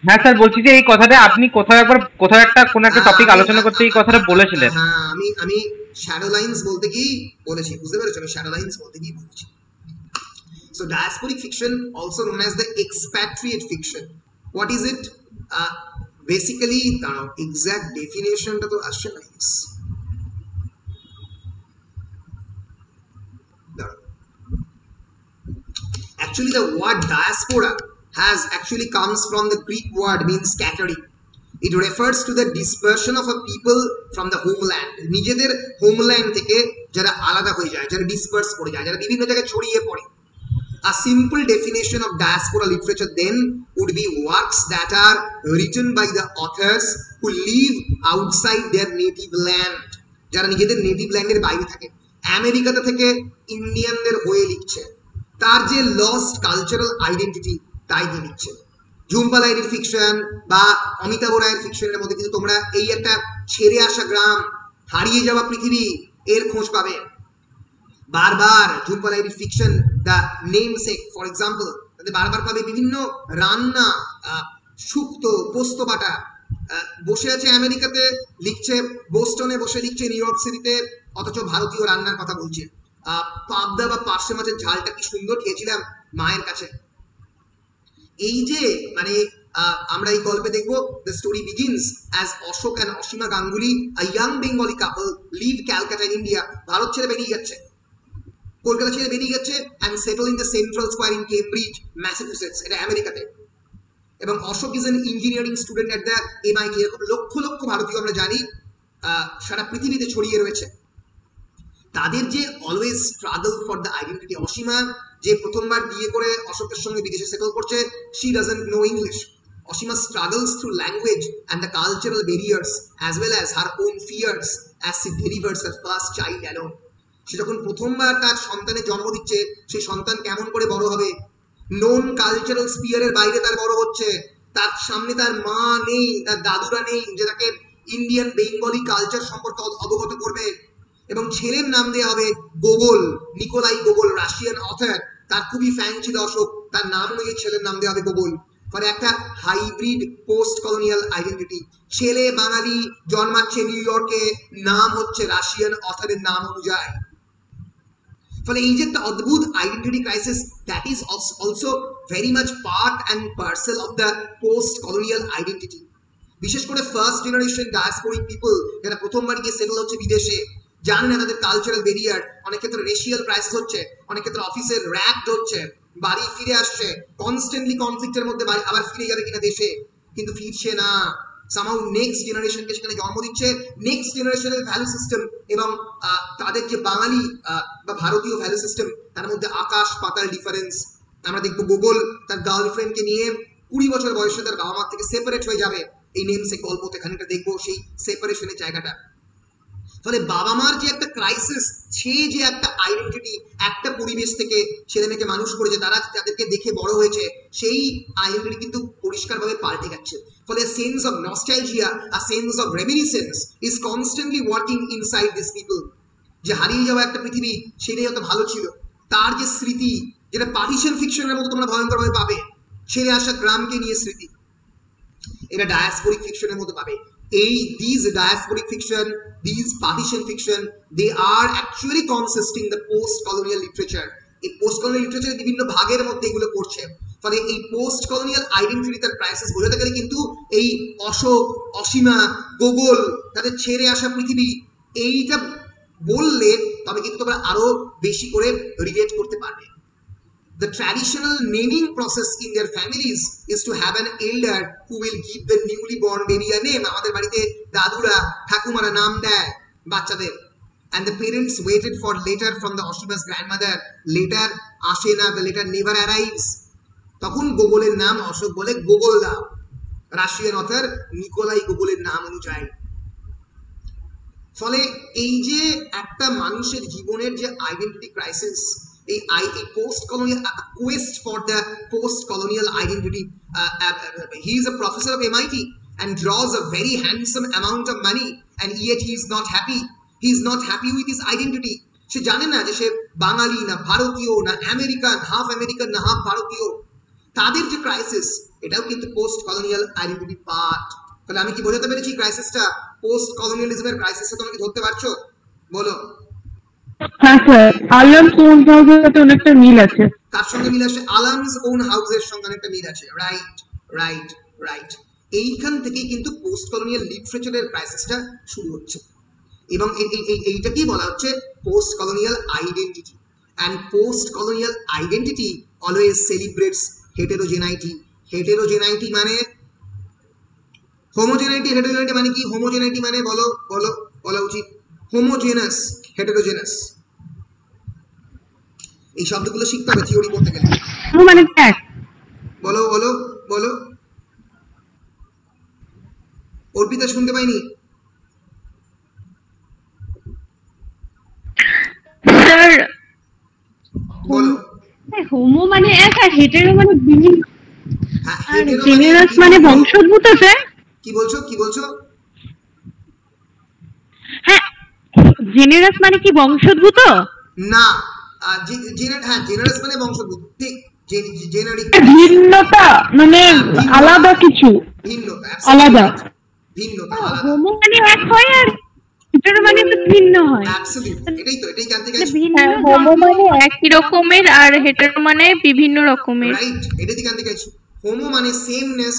হ্যাঁ স্যার, বলছি যে এই কথাটা আপনি কোথাও একটা কোন একটা টপিক আলোচনা করতে এই কথাটা বলেছিলেন। হ্যাঁ, আমি শ্যাডো লাইন্স বলতে কি বলেছি, বুঝতে পেরেছো? আমি শ্যাডো লাইন্স বলতে কি বলেছি। So diasporic fiction, also known as the expatriate fiction. What is it? Basically the exact definition টা তো আসছে না। Actually the word diaspora actually comes from the Greek word means scattering. It refers to the dispersion of a people from the homeland. নিজেদের homeland থেকে যারা আলাদা হয়ে যায়, যারা ডিসপার্স করে যায়, যারা বিভিন্ন জায়গায় ছড়িয়ে পড়ে। A simple definition of diaspora literature then would be works that are written by the authors who live outside their native land. যারা নিজেদের নেটিভ ল্যান্ডের বাইরে থাকে, আমেরিকাতে থেকে ইন্ডিয়ানদের হয়ে লিখছে, তার যে লস্ট কালচারাল আইডেন্টিটি তাই দিয়ে লিখছে। ঝুম্পা লাহিড়ীর ফিকশন বা অমিতাভ রায়ের ফিকশনের মধ্যে কিন্তু তোমরা এই একটা ছেড়ে আসা গ্রাম, হারিয়ে যাওয়া পৃথিবী, এর খোঁজ পাবে বারবার। ঝুম্পা লাহিড়ীর fiction the namesake for example, তাতে বারবার পাবে বিভিন্ন রান্না, শুক্তো, পোস্ত বাটা। বসে আছে আমেরিকাতে লিখছে, বোস্টনে বসে লিখছে, নিউ ইয়র্ক সিটিতে, অথচ ভারতীয় রান্নার কথা বলছে। পাবদা বা পার্শে মাছের ঝালটা কি সুন্দর খেয়েছিলাম মায়ের কাছে। এই যে মানে আমরা এই গল্পে দেখবো, the story begins as Ashok and Asima Ganguly, a young Bengali couple, leave Calcutta in India. Bharat ছেড়ে বেরিয়ে যাচ্ছে, কলকাতা ছেড়ে বেরিয়ে যাচ্ছে, and settle in the Central Square in Cambridge, Massachusetts, এটা আমেরিকাতে। এবং Ashok is an engineering student at the MIT। এরকম লক্ষ লক্ষ ভারতীয় আমরা জানি সারা পৃথিবীতে ছড়িয়ে রয়েছে। তাদের যে always struggle for the identity. Ashima যে প্রথমবার বিয়ে করে অশোকের সঙ্গে বিদেশে সেটেল করছে, she doesn't know English. Ashima struggles through language and the cultural barriers as well as her own fears as she delivers her first child alone. সে যখন প্রথমবার তার সন্তানের জন্ম দিচ্ছে, সেই সন্তান কেমন করে বড় হবে, নোন কালচারাল স্পিয়ারের বাইরে তার বড় হচ্ছে, তার সামনে তার মা নেই, তার দাদুরা নেই যে তাকে ইন্ডিয়ান বেঙ্গলি কালচার সম্পর্কে অবগত করবে। এবং ছেলের নাম দেওয়া হবে Gogol, Nikolai Gogol, Russian author. তার খুবই ফ্যান ছিল অশোক, তার নাম অনুযায়ী ছেলের নাম দেওয়া হবে গোগল। ফলে একটা হাইব্রিড পোস্ট কলোনিয়াল আইডেন্টিটি। ছেলে বাঙালি, জন্মাচ্ছে নিউ ইয়র্কে, নাম হচ্ছে রাশিয়ান অথরের নাম অনুযায়ী। ফলে এই যে একটা অদ্ভুত identity crisis, that is also very much part and parcel of the post colonial identity. বিশেষ করে ফার্স্ট জেনারেশন ডায়াসপোরিক পিপল, যারা প্রথমবার গিয়ে সেটেল হচ্ছে বিদেশে, জানে না তাদের কালচারাল ব্যারিয়ার। অনেক ক্ষেত্রে রেশিয়াল ক্রাইসিস হচ্ছে, অনেক ক্ষেত্রে অফিসের র্যাক্ট হচ্ছে, বাড়ি ফিরে আসছে, কনস্ট্যান্টলি কনফ্লিক্টের মধ্যে আবার ফিরে যাবে কিনা দেশে। কিন্তু ফিরছে না। সামহাউ নেক্সট জেনারেশনকে সেখানে জন্ম দিচ্ছে, নেক্সট জেনারেশনের ভ্যালু সিস্টেম এবং তাদের যে বাঙালি বা ভারতীয় ভ্যালু সিস্টেম, তার মধ্যে আকাশ পাতাল ডিফারেন্স। আমরা দেখবো গোগল তার গার্লফ্রেন্ডকে নিয়ে 20 বছর বয়সে তার বাবা মার থেকে সেপারেট হয়ে যাবে, এই নেমসেক গল্পতে খানিকটা দেখবো সেই সেপারেশনের জায়গাটা। ফলে বাবা মার যে একটা ক্রাইসিস, সে যে একটা আইডেন্টিটি একটা পরিবেশ থেকে ছেলে মেয়েকে মানুষ করেছে, তারা তাদেরকে দেখে বড় হয়েছে, সেই আইডেন্টিটি কিন্তু পরিষ্কারভাবে পাল্টে যাচ্ছে। ফলে sense of nostalgia, a sense of reminiscence is constantly working inside this people. যে হারিয়ে যাওয়া একটা পৃথিবী, সেটাই হয়তো ভালো ছিল, তার যে স্মৃতি, যেটা পার্টিশন ফিকশনের মতো তোমরা ভয়ঙ্করভাবে পাবে, ছেড়ে আসা গ্রামকে নিয়ে স্মৃতি, এটা ডায়াসপোরিক ফিকশনের মতো পাবে। These diasporic fiction, these partition fiction, they are actually consisting the post-colonial literature. এই post-colonial literature বিভিন্ন ভাগের মধ্যে এগুলো পড়ছে। ফলে এই post-colonial identity তার ক্রাইসিস বোঝাতে গেলে কিন্তু এই অশোক, অসীমা, গোগল, তাদের ছেড়ে আসা পৃথিবী, এইটা বললে তবে কিন্তু তোমরা আরো বেশি করে রিলেট করতে পারবে। The traditional naming process in their families is to have an elder who will give the newly born baby a name. আমাদের বাড়িতে দাদুরা ঠাকুমারা নাম দেয় বাচ্চাদের, and the parents waited for letter from the Oshima's grandmother. Later আসে না, the letter never arrives. তখন গোগলের নাম অশোক বলে গোগল দাও, রাশিয়ান অথর নিকোলাই গোগলের নাম অনুযায়ী। ফলে এই যে একটা মানুষের জীবনের যে আইডেন্টিটি ক্রাইসিস, এই post-colonial quest for the post-colonial identity. He is a professor of MIT and draws a very handsome amount of money, and yet he is not happy. He is not happy with his identity. সে জানে না যে সে বাঙালি না ভারতীয় না American, half American না half ভারতীয়। তাদের যে ক্রাইসিস, এটাও কিন্তু পোস্ট কলোনিয়াল আইডেন্টিটি পার্ট। তাহলে আমি কি বোঝাতে পেরেছি ক্রাইসিসটা? পোস্ট কলোনিয়ালিজমের ক্রাইসিসটা তোমরা কি ধরতে পারছো? বলো। হ্যাঁ স্যার, আলামস ওন হাউসের সাথে অনেকটা মিল আছে। কার সঙ্গে মিল আছে? আলামস ওন হাউসের সঙ্গে অনেকটা মিল আছে। Right right right. এইখান থেকেই কিন্তু পোস্ট কলোনিয়াল লিটারেচারের ক্রাইসিসটা শুরু হচ্ছে, এবং এইটাকেই বলা হচ্ছে post colonial identity. And post colonial identity always celebrates heterogeneity. Heterogeneity মানে হোমোজেনাইটি, হেটেরোজেনাইটি মানে কি? হোমোজেনাইটি মানে বলো বলো বলা উচিত হোমোজেনাস, হেটেরোজেনাস। এই শব্দগুলো শিখতে হবে থিওরি পড়তে গেলে। মানে এক বলো বলো বলো। অর্পিতা শুনতে পাইনি। স্যার বলো। হোমো মানে এক আর হেটেরো মানে বিভিন্ন, আর হেটেরো জেনারাস মানে বংশোদ্ভূত। স্যার কি বলছো কি বলছো? হ্যাঁ, জেনারাস মানে কি বংশোদ্ভূত? না, জেনারাস মানে বংশোদ্ভূত, ঠিক। জেনারিক ভিন্নতা মানে আলাদা কিছু, ভিন্নতা, আলাদা ভিন্নতা। হোমো মানে এক হয় আর হেটেরো মানে তো ভিন্ন হয়। অ্যাবসলিউটলি, এটাই জানতে গেছি। হোমো মানে একই রকমের আর হেটেরো মানে বিভিন্ন রকমের। রাইট, এটাই জানতে গেছি। হোমো মানে সেমনেস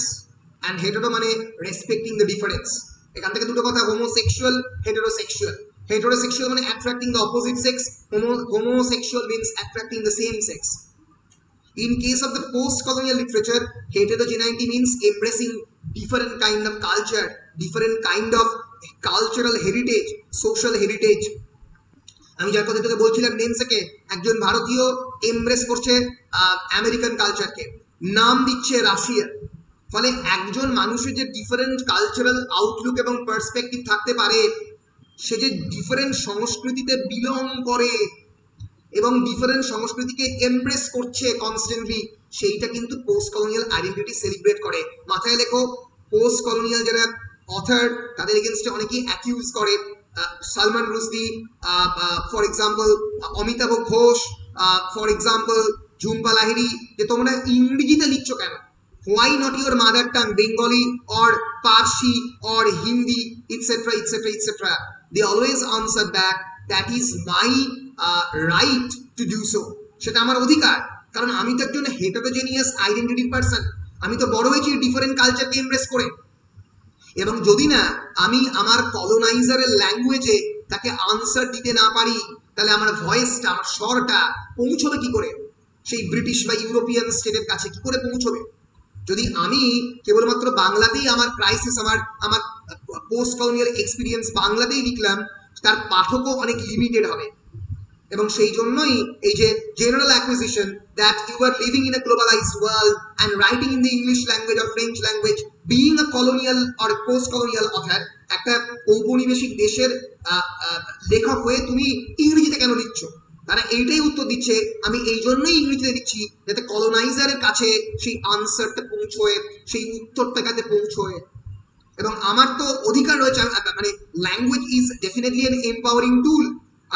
and hetero মানে respecting the difference. এখান থেকে দুটো কথা, homosexual, heterosexual. Heterosexual মানে attracting the opposite sex, homosexual means attracting the same sex. In case of the post-colonial literature, heterogeneity means embracing different kind of culture, different kind of cultural heritage, social heritage. আমি যার কথা থেকে বলছিলাম নেমসেকে, একজন ভারতীয় embrace করছে American কালচারকে, নাম দিচ্ছে রাশিয়া। ফলে একজন মানুষের যে ডিফারেন্ট কালচারাল আউটলুক এবং পার্সপেক্টিভ থাকতে পারে, সে যে ডিফারেন্ট সংস্কৃতিতে বিলং করে এবং ডিফারেন্ট সংস্কৃতিকে এমব্রেস করছে কনস্ট্যান্টলি, সেইটা কিন্তু পোস্ট কলোনিয়াল আইডেন্টিটি সেলিব্রেট করে। মাথায় লেখো, পোস্ট কলোনিয়াল যারা অথার, তাদের এগেনস্টে অনেকেই অ্যাকিউজ করে। Salman Rushdie, for example Amitabh Ghosh, for example Jhumpa Lahiri, যে তোমরা ইংরেজিতে লিখছো কেন? Why not your mother tongue, Bengali or Parsi or Hindi, etc., etc., etc.? They always answer back, that is my right to do so. সেটা আমার অধিকার, কারণ আমি তো একজন হেটেরোজেনিয়াস আইডেন্টিটি পারসন। আমি তো বড় হয়েছি ডিফারেন্ট কালচারকে এমব্রেস করে। এবং যদি না আমি আমার কলোনাইজারের ল্যাঙ্গুয়েজে তাকে আনসার দিতে না পারি, তাহলে আমার ভয়েসটা, আমার স্বরটা পৌঁছবে কি করে সেই ব্রিটিশ বা ইউরোপিয়ান স্টেটের কাছে? কি করে পৌঁছবে? যদি আমি কেবলমাত্র বাংলাতেই আমার ক্রাইসিস, আমার আমার পোস্ট কলোনিয়াল এক্সপিরিয়েন্স বাংলাতেই লিখলাম, তার পাঠকও অনেক লিমিটেড হবে। এবং সেই জন্যই এই যে general acquisition that you are living in a globalized world and writing in the English language or French language, being a colonial or post colonial author, একটা ঔপনিবেশিক দেশের লেখক হয়ে তুমি ইংরেজিতে কেন লিখছ? তারা এইটাই উত্তর দিচ্ছে, আমি এই জন্যই ইংরেজিতে দিচ্ছি যাতে কলোনাইজারের কাছে সেই আনসারটা পৌঁছয়, সেই উত্তরটা কাছে পৌঁছয়। এবং আমার তো অধিকার রয়েছে, মানে language is definitely an empowering tool.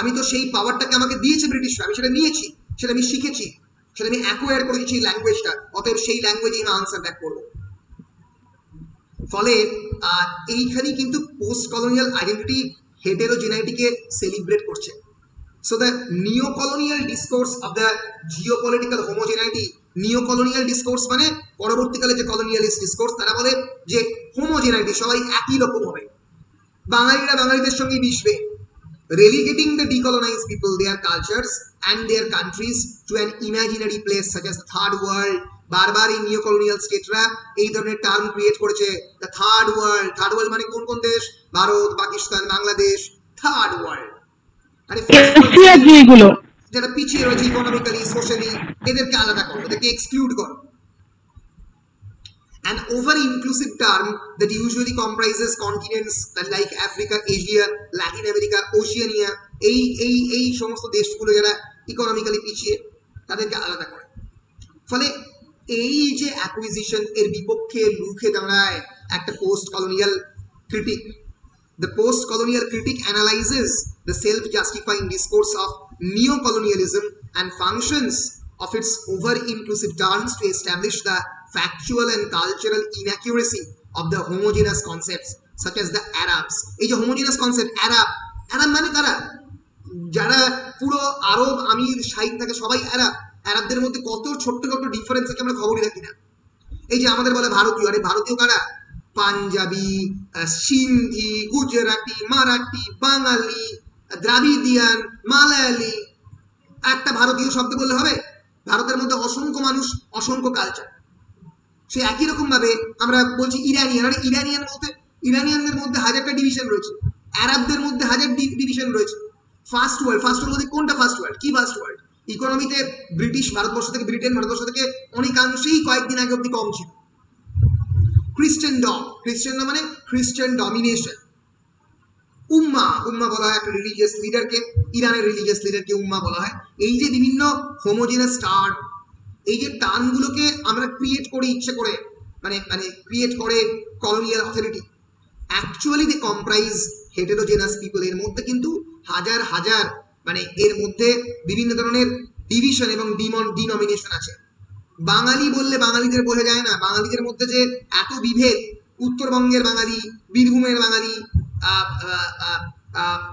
আমি তো সেই পাওয়ারটাকে আমাকে দিয়েছে ব্রিটিশরা, আমি সেটা নিয়েছি, সেটা আমি শিখেছি, সেটা আমি অ্যাকোয়ার করেছি সেই ল্যাঙ্গুয়েজটা, অতএব সেই ল্যাঙ্গুয়েজে আমি আনসার ব্যাক করবো। ফলে এইখানেই কিন্তু পোস্ট কলোনিয়াল আইডেন্টিটি হেটেরোজেনাইটিকে সেলিব্রেট করছে। So the neocolonial discourse of the geopolitical homogeneity, neocolonial discourse মানে পরবর্তীকালে যে colonialist discourse, তারা বলে যে হোমোজেনাইটি, সবাই একই রকম হবে, বাঙালিরা বাঙালিদের সঙ্গে মিশবে, relegating the decolonized people, their cultures and their countries to an imaginary place such as the third world। বারবার এই নিওকলোনিয়াল স্টেটরা এই ধরনের টার্ম ক্রিয়েট করেছে, the third world. Third world মানে কোন কোন দেশ? Bharat, Pakistan, Bangladesh, third world. যারা পিছিয়ে রয়েছে ইকোনমিক্যালি, সোশ্যালি, এদেরকে আলাদা করো, এদেরকে এক্সক্লুড করো। An over-inclusive term that usually comprises continents like Africa, Asia, Latin America, Oceania, এই সমস্ত দেশগুলো যারা ইকোনমিক্যালি পিছিয়ে, তাদেরকে আলাদা করে। ফলে এই যে অ্যাকুইজিশন, এর বিপক্ষে রুখে দাঁড়ায় একটা post colonial critic. The post-colonial critic analyzes the self-justifying discourse of neocolonialism and functions of its over-inclusive terms to establish the factual and cultural inaccuracy of the homogeneous concepts such as the Arabs। এই যে homogeneous concept, Arab মানে কারা? যারা পুরো আরব আমির শাহিদ থাকে সবাই আরব। আরবদের মধ্যে কত ছোট্ট ছোট্ট ডিফারেন্স আছে আমরা খবরই রাখি না। এই যে আমাদের বলে ভারতীয়, আরে ভারতীয় কারা? পাঞ্জাবি, সিন্ধি, গুজরাটি, মারাঠি, বাঙালি, দ্রাবিডিয়ান, মালায়ালি। একটা ভারতীয় শব্দ বললে হবে? ভারতের মধ্যে অসংখ্য মানুষ, অসংখ্য কালচার। সে একই রকম ভাবে আমরা বলছি ইরানিয়ান, আরে ইরানিয়ান বলতে ইরানিয়ানদের মধ্যে হাজারটা ডিভিশন রয়েছে, আরবদের মধ্যে হাজার ডিভিশন রয়েছে। ফার্স্ট ওয়ার্ল্ড বলতে কোনটা ফার্স্ট ওয়ার্ল্ড? কি ফার্স্ট ওয়ার্ল্ড? ইকোনমিতে ব্রিটিশ ভারতবর্ষ থেকে, ব্রিটেন ভারতবর্ষ থেকে অনেকাংশেই কয়েকদিন আগে অব্দি কম ছিল। খ্রিস্টান মানে খ্রিস্টান ডমিনেশন। উম্মা বলা হয় একটা রিলিজিয়াস লিডারকে, ইরানের রিলিজিয়াস লিডারকে উম্মা বলা হয়। এই যে বিভিন্ন হোমোজেনাস টার্ম, এই যে টার্মগুলোকে আমরা ক্রিয়েট করি ইচ্ছে করে, মানে ক্রিয়েট করে colonial authority, actually they comprise heterogeneous people. এর মধ্যে কিন্তু হাজার হাজার, মানে এর মধ্যে বিভিন্ন ধরনের ডিভিশন এবং ডিনমিনেশন আছে। বাঙালি বললে বাঙালিদের বোঝা যায় না, বাঙালিদের মধ্যে যে এত বিভেদ, উত্তরবঙ্গের বাঙালি, বীরভূমের বাঙালি,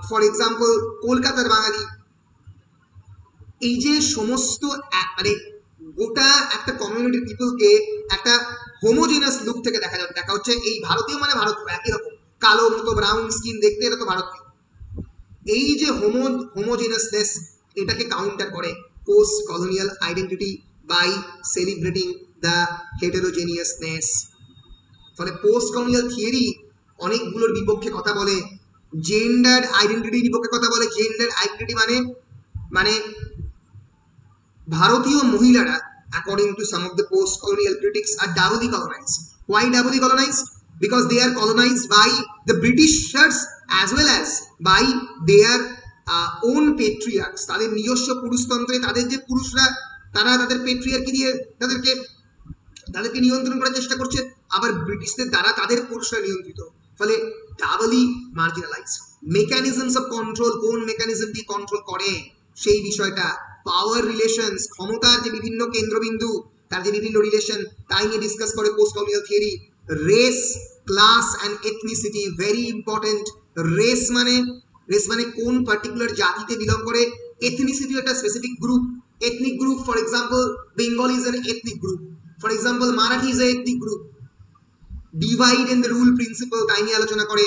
ফর এক্সাম্পল কলকাতার বাঙালি, এই যে সমস্ত মানে গোটা একটা কমিউনিটি পিপলকে একটা হোমোজেনাস লুক থেকে দেখা হচ্ছে এই ভারতীয় মানে ভারতীয় একই রকম, কালো মতো ব্রাউন স্কিন দেখতে, এটা তো ভারতীয়। এই যে হোমোজেনাসনেস, এটাকে কাউন্টার করে post colonial identity by celebrating the heterogeneousness। ফলে পোস্ট কলোনিয়াল থিওরি অনেকগুলোর বিপক্ষে কথা বলে, জেন্ডার আইডেন্টিটির বিপক্ষে কথা বলে। জেন্ডার আইডেন্টিটি মানে ভারতীয় মহিলারা, according to some of the post colonial critics, are doubly colonized। Why doubly colonized? Because they are colonized by the Britishers as well as by their own patriarchs। তাদের নিজস্ব পুরুষতন্ত্রে তাদের যে পুরুষরা, তারা তাদের পেট্রিয়ার্কি দিয়ে তাদেরকে নিয়ন্ত্রণ করার চেষ্টা করছে, আবার ব্রিটিশদের দ্বারা তাদের পুরুষরা নিয়ন্ত্রিত। ফলে ডাবলি মার্জিনালাইজ। মেকানিজমস অফ কন্ট্রোল, কোন মেকানিজম দিয়ে কন্ট্রোল করে সেই বিষয়টা, পাওয়ার রিলেশনস, ক্ষমতার যে বিভিন্ন কেন্দ্রবিন্দু, তার যে বিভিন্ন রিলেশন, তাই নিয়ে ডিসকাস করে post colonial theory. Race, class and ethnicity, very important. Race মানে কোন পার্টিকুলার জাতিতে বিলং করে, এথনিসিটি একটা specific group, ethnic group। For example, Bengali is an ethnic group, for example Marathi is an ethnic group। Divide and the rule principle তাই নিয়ে আলোচনা করে।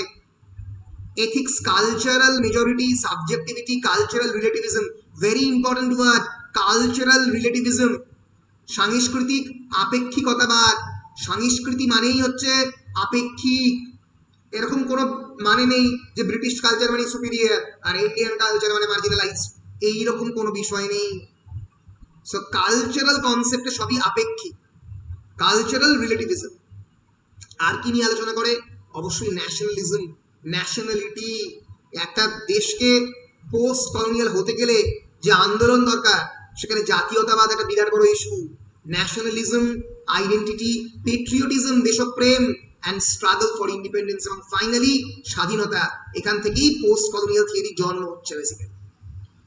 ethics, cultural majority, subjectivity, cultural relativism, very important word, cultural relativism। সাংস্কৃতিক আপেক্ষিকতাবাদ, সংস্কৃতি মানেই হচ্ছে আপেক্ষিক, এরকম কোনো মানে নেই যে ব্রিটিশ কালচার মানে সুপিরিয়র আর ইন্ডিয়ান কালচার মানে মার্জিনালাইজ, এইরকম কোনো বিষয় নেই। সো কালচারাল কনসেপ্টে সবই আপেক্ষিক, কালচারাল রিলেটিভিজম। আর কি নিয়ে আলোচনা করে? অবশ্যই ন্যাশনালিজম, ন্যাশনালিটি। একটা দেশকে পোস্ট কলোনিয়াল হতে গেলে যে আন্দোলন দরকার, সেখানে জাতীয়তাবাদ একটা বিরাট বড় ইস্যু। ন্যাশনালিজম, আইডেন্টিটি, পেট্রিয়টিজম, দেশপ্রেম, অ্যান্ড স্ট্রাগল ফর ইন্ডিপেন্ডেন্স, এবং ফাইনালি স্বাধীনতা। এখান থেকেই পোস্ট কলোনিয়াল থিওরি জন্ম হচ্ছে বেসিক্যালি।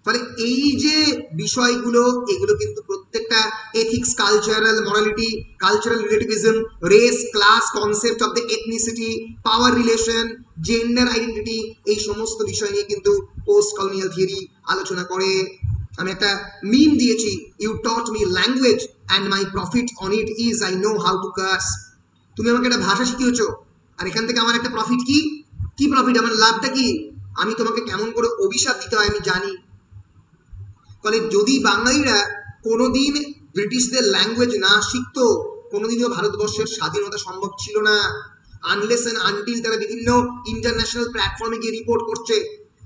ফলে এই যে বিষয়গুলো, এগুলো কিন্তু প্রত্যেকটা ethics, cultural morality, cultural relativism, race, class, concept of the ethnicity, power relation, gender identity, এই সমস্ত বিষয় নিয়ে কিন্তু পোস্ট কলোনিয়াল থিওরি আলোচনা করে। আমি একটা মিম দিয়েছি, you taught me language and my profit on it is I know how to curse. তুমি আমাকে একটা ভাষা শিখিয়েছো, আর এখান থেকে আমার একটা প্রফিট কি? কি প্রফিট? আমার লাভটা কি? আমি তোমাকে কেমন করে অভিশাপ দিতে হয় আমি জানি। ফলে যদি বাঙালিরা কোনোদিন ব্রিটিশদের ল্যাঙ্গুয়েজ না শিখতো, কোনোদিনও ভারতবর্ষের স্বাধীনতা সম্ভব ছিল না। আনলেস অ্যান্ড আনটিল তারা বিভিন্ন ইন্টারন্যাশনাল প্ল্যাটফর্মে গিয়ে রিপোর্ট করছে,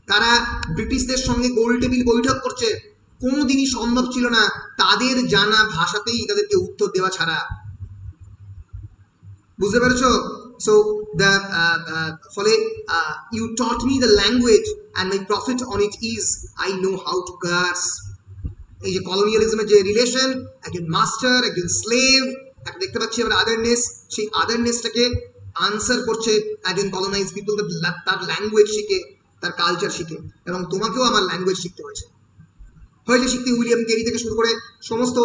তারা ব্রিটিশদের সঙ্গে গোল টেবিল বৈঠক করছে, কোনোদিনই সম্ভব ছিল না তাদের জানা ভাষাতেই তাদেরকে উত্তর দেওয়া ছাড়া। বুঝতে পেরেছো? সো দ্য ফলে you taught me the language and my profit on it is I know how to curse. এই যে কলোনিয়ালিজমের যে রিলেশন, একজন মাস্টার, একজন স্লেভ, একটা দেখতে পাচ্ছি আমরা আদারনেস, সেই আদারনেসটাকে আনসার করছে একজন কলোনাইজ পিপল, তার ল্যাঙ্গুয়েজ শিখে, তার কালচার শিখে। এবং তোমাকেও আমার ল্যাঙ্গুয়েজ শিখতে হয়েছে শিখতে। উইলিয়াম কেরি থেকে শুরু করে সমস্ত,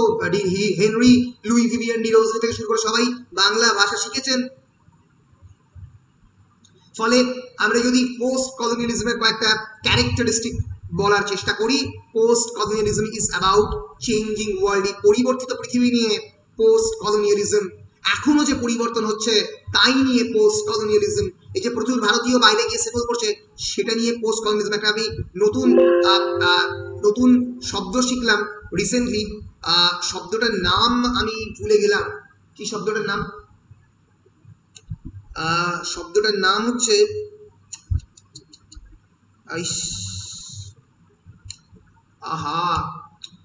হেনরি লুই ভিভিয়ান ডিরোজ থেকে শুরু করে সবাই বাংলা ভাষা শিখেছেন। ফলে আমরা যদি পোস্ট কলোনিয়ালিজমের কয়েকটা ক্যারেক্টারিস্টিক বলার চেষ্টা করি, post colonialism is about changing world. এই পরিবর্তিত পৃথিবী নিয়ে পোস্ট কলোনিয়ালিজম। এখনো যে পরিবর্তন হচ্ছে তাই নিয়ে পোস্ট কলোনিয়ালিজম। এই যে প্রচুর ভারতীয় বাইরে গিয়ে সেটেল করছে, সেটা নিয়ে পোস্ট কলোনিয়ালিজম। একটা আমি নতুন শব্দ শিখলাম রিসেন্টলি, শব্দটার নাম আমি ভুলে গেলাম। কি শব্দটার নাম? শব্দটার নাম হচ্ছে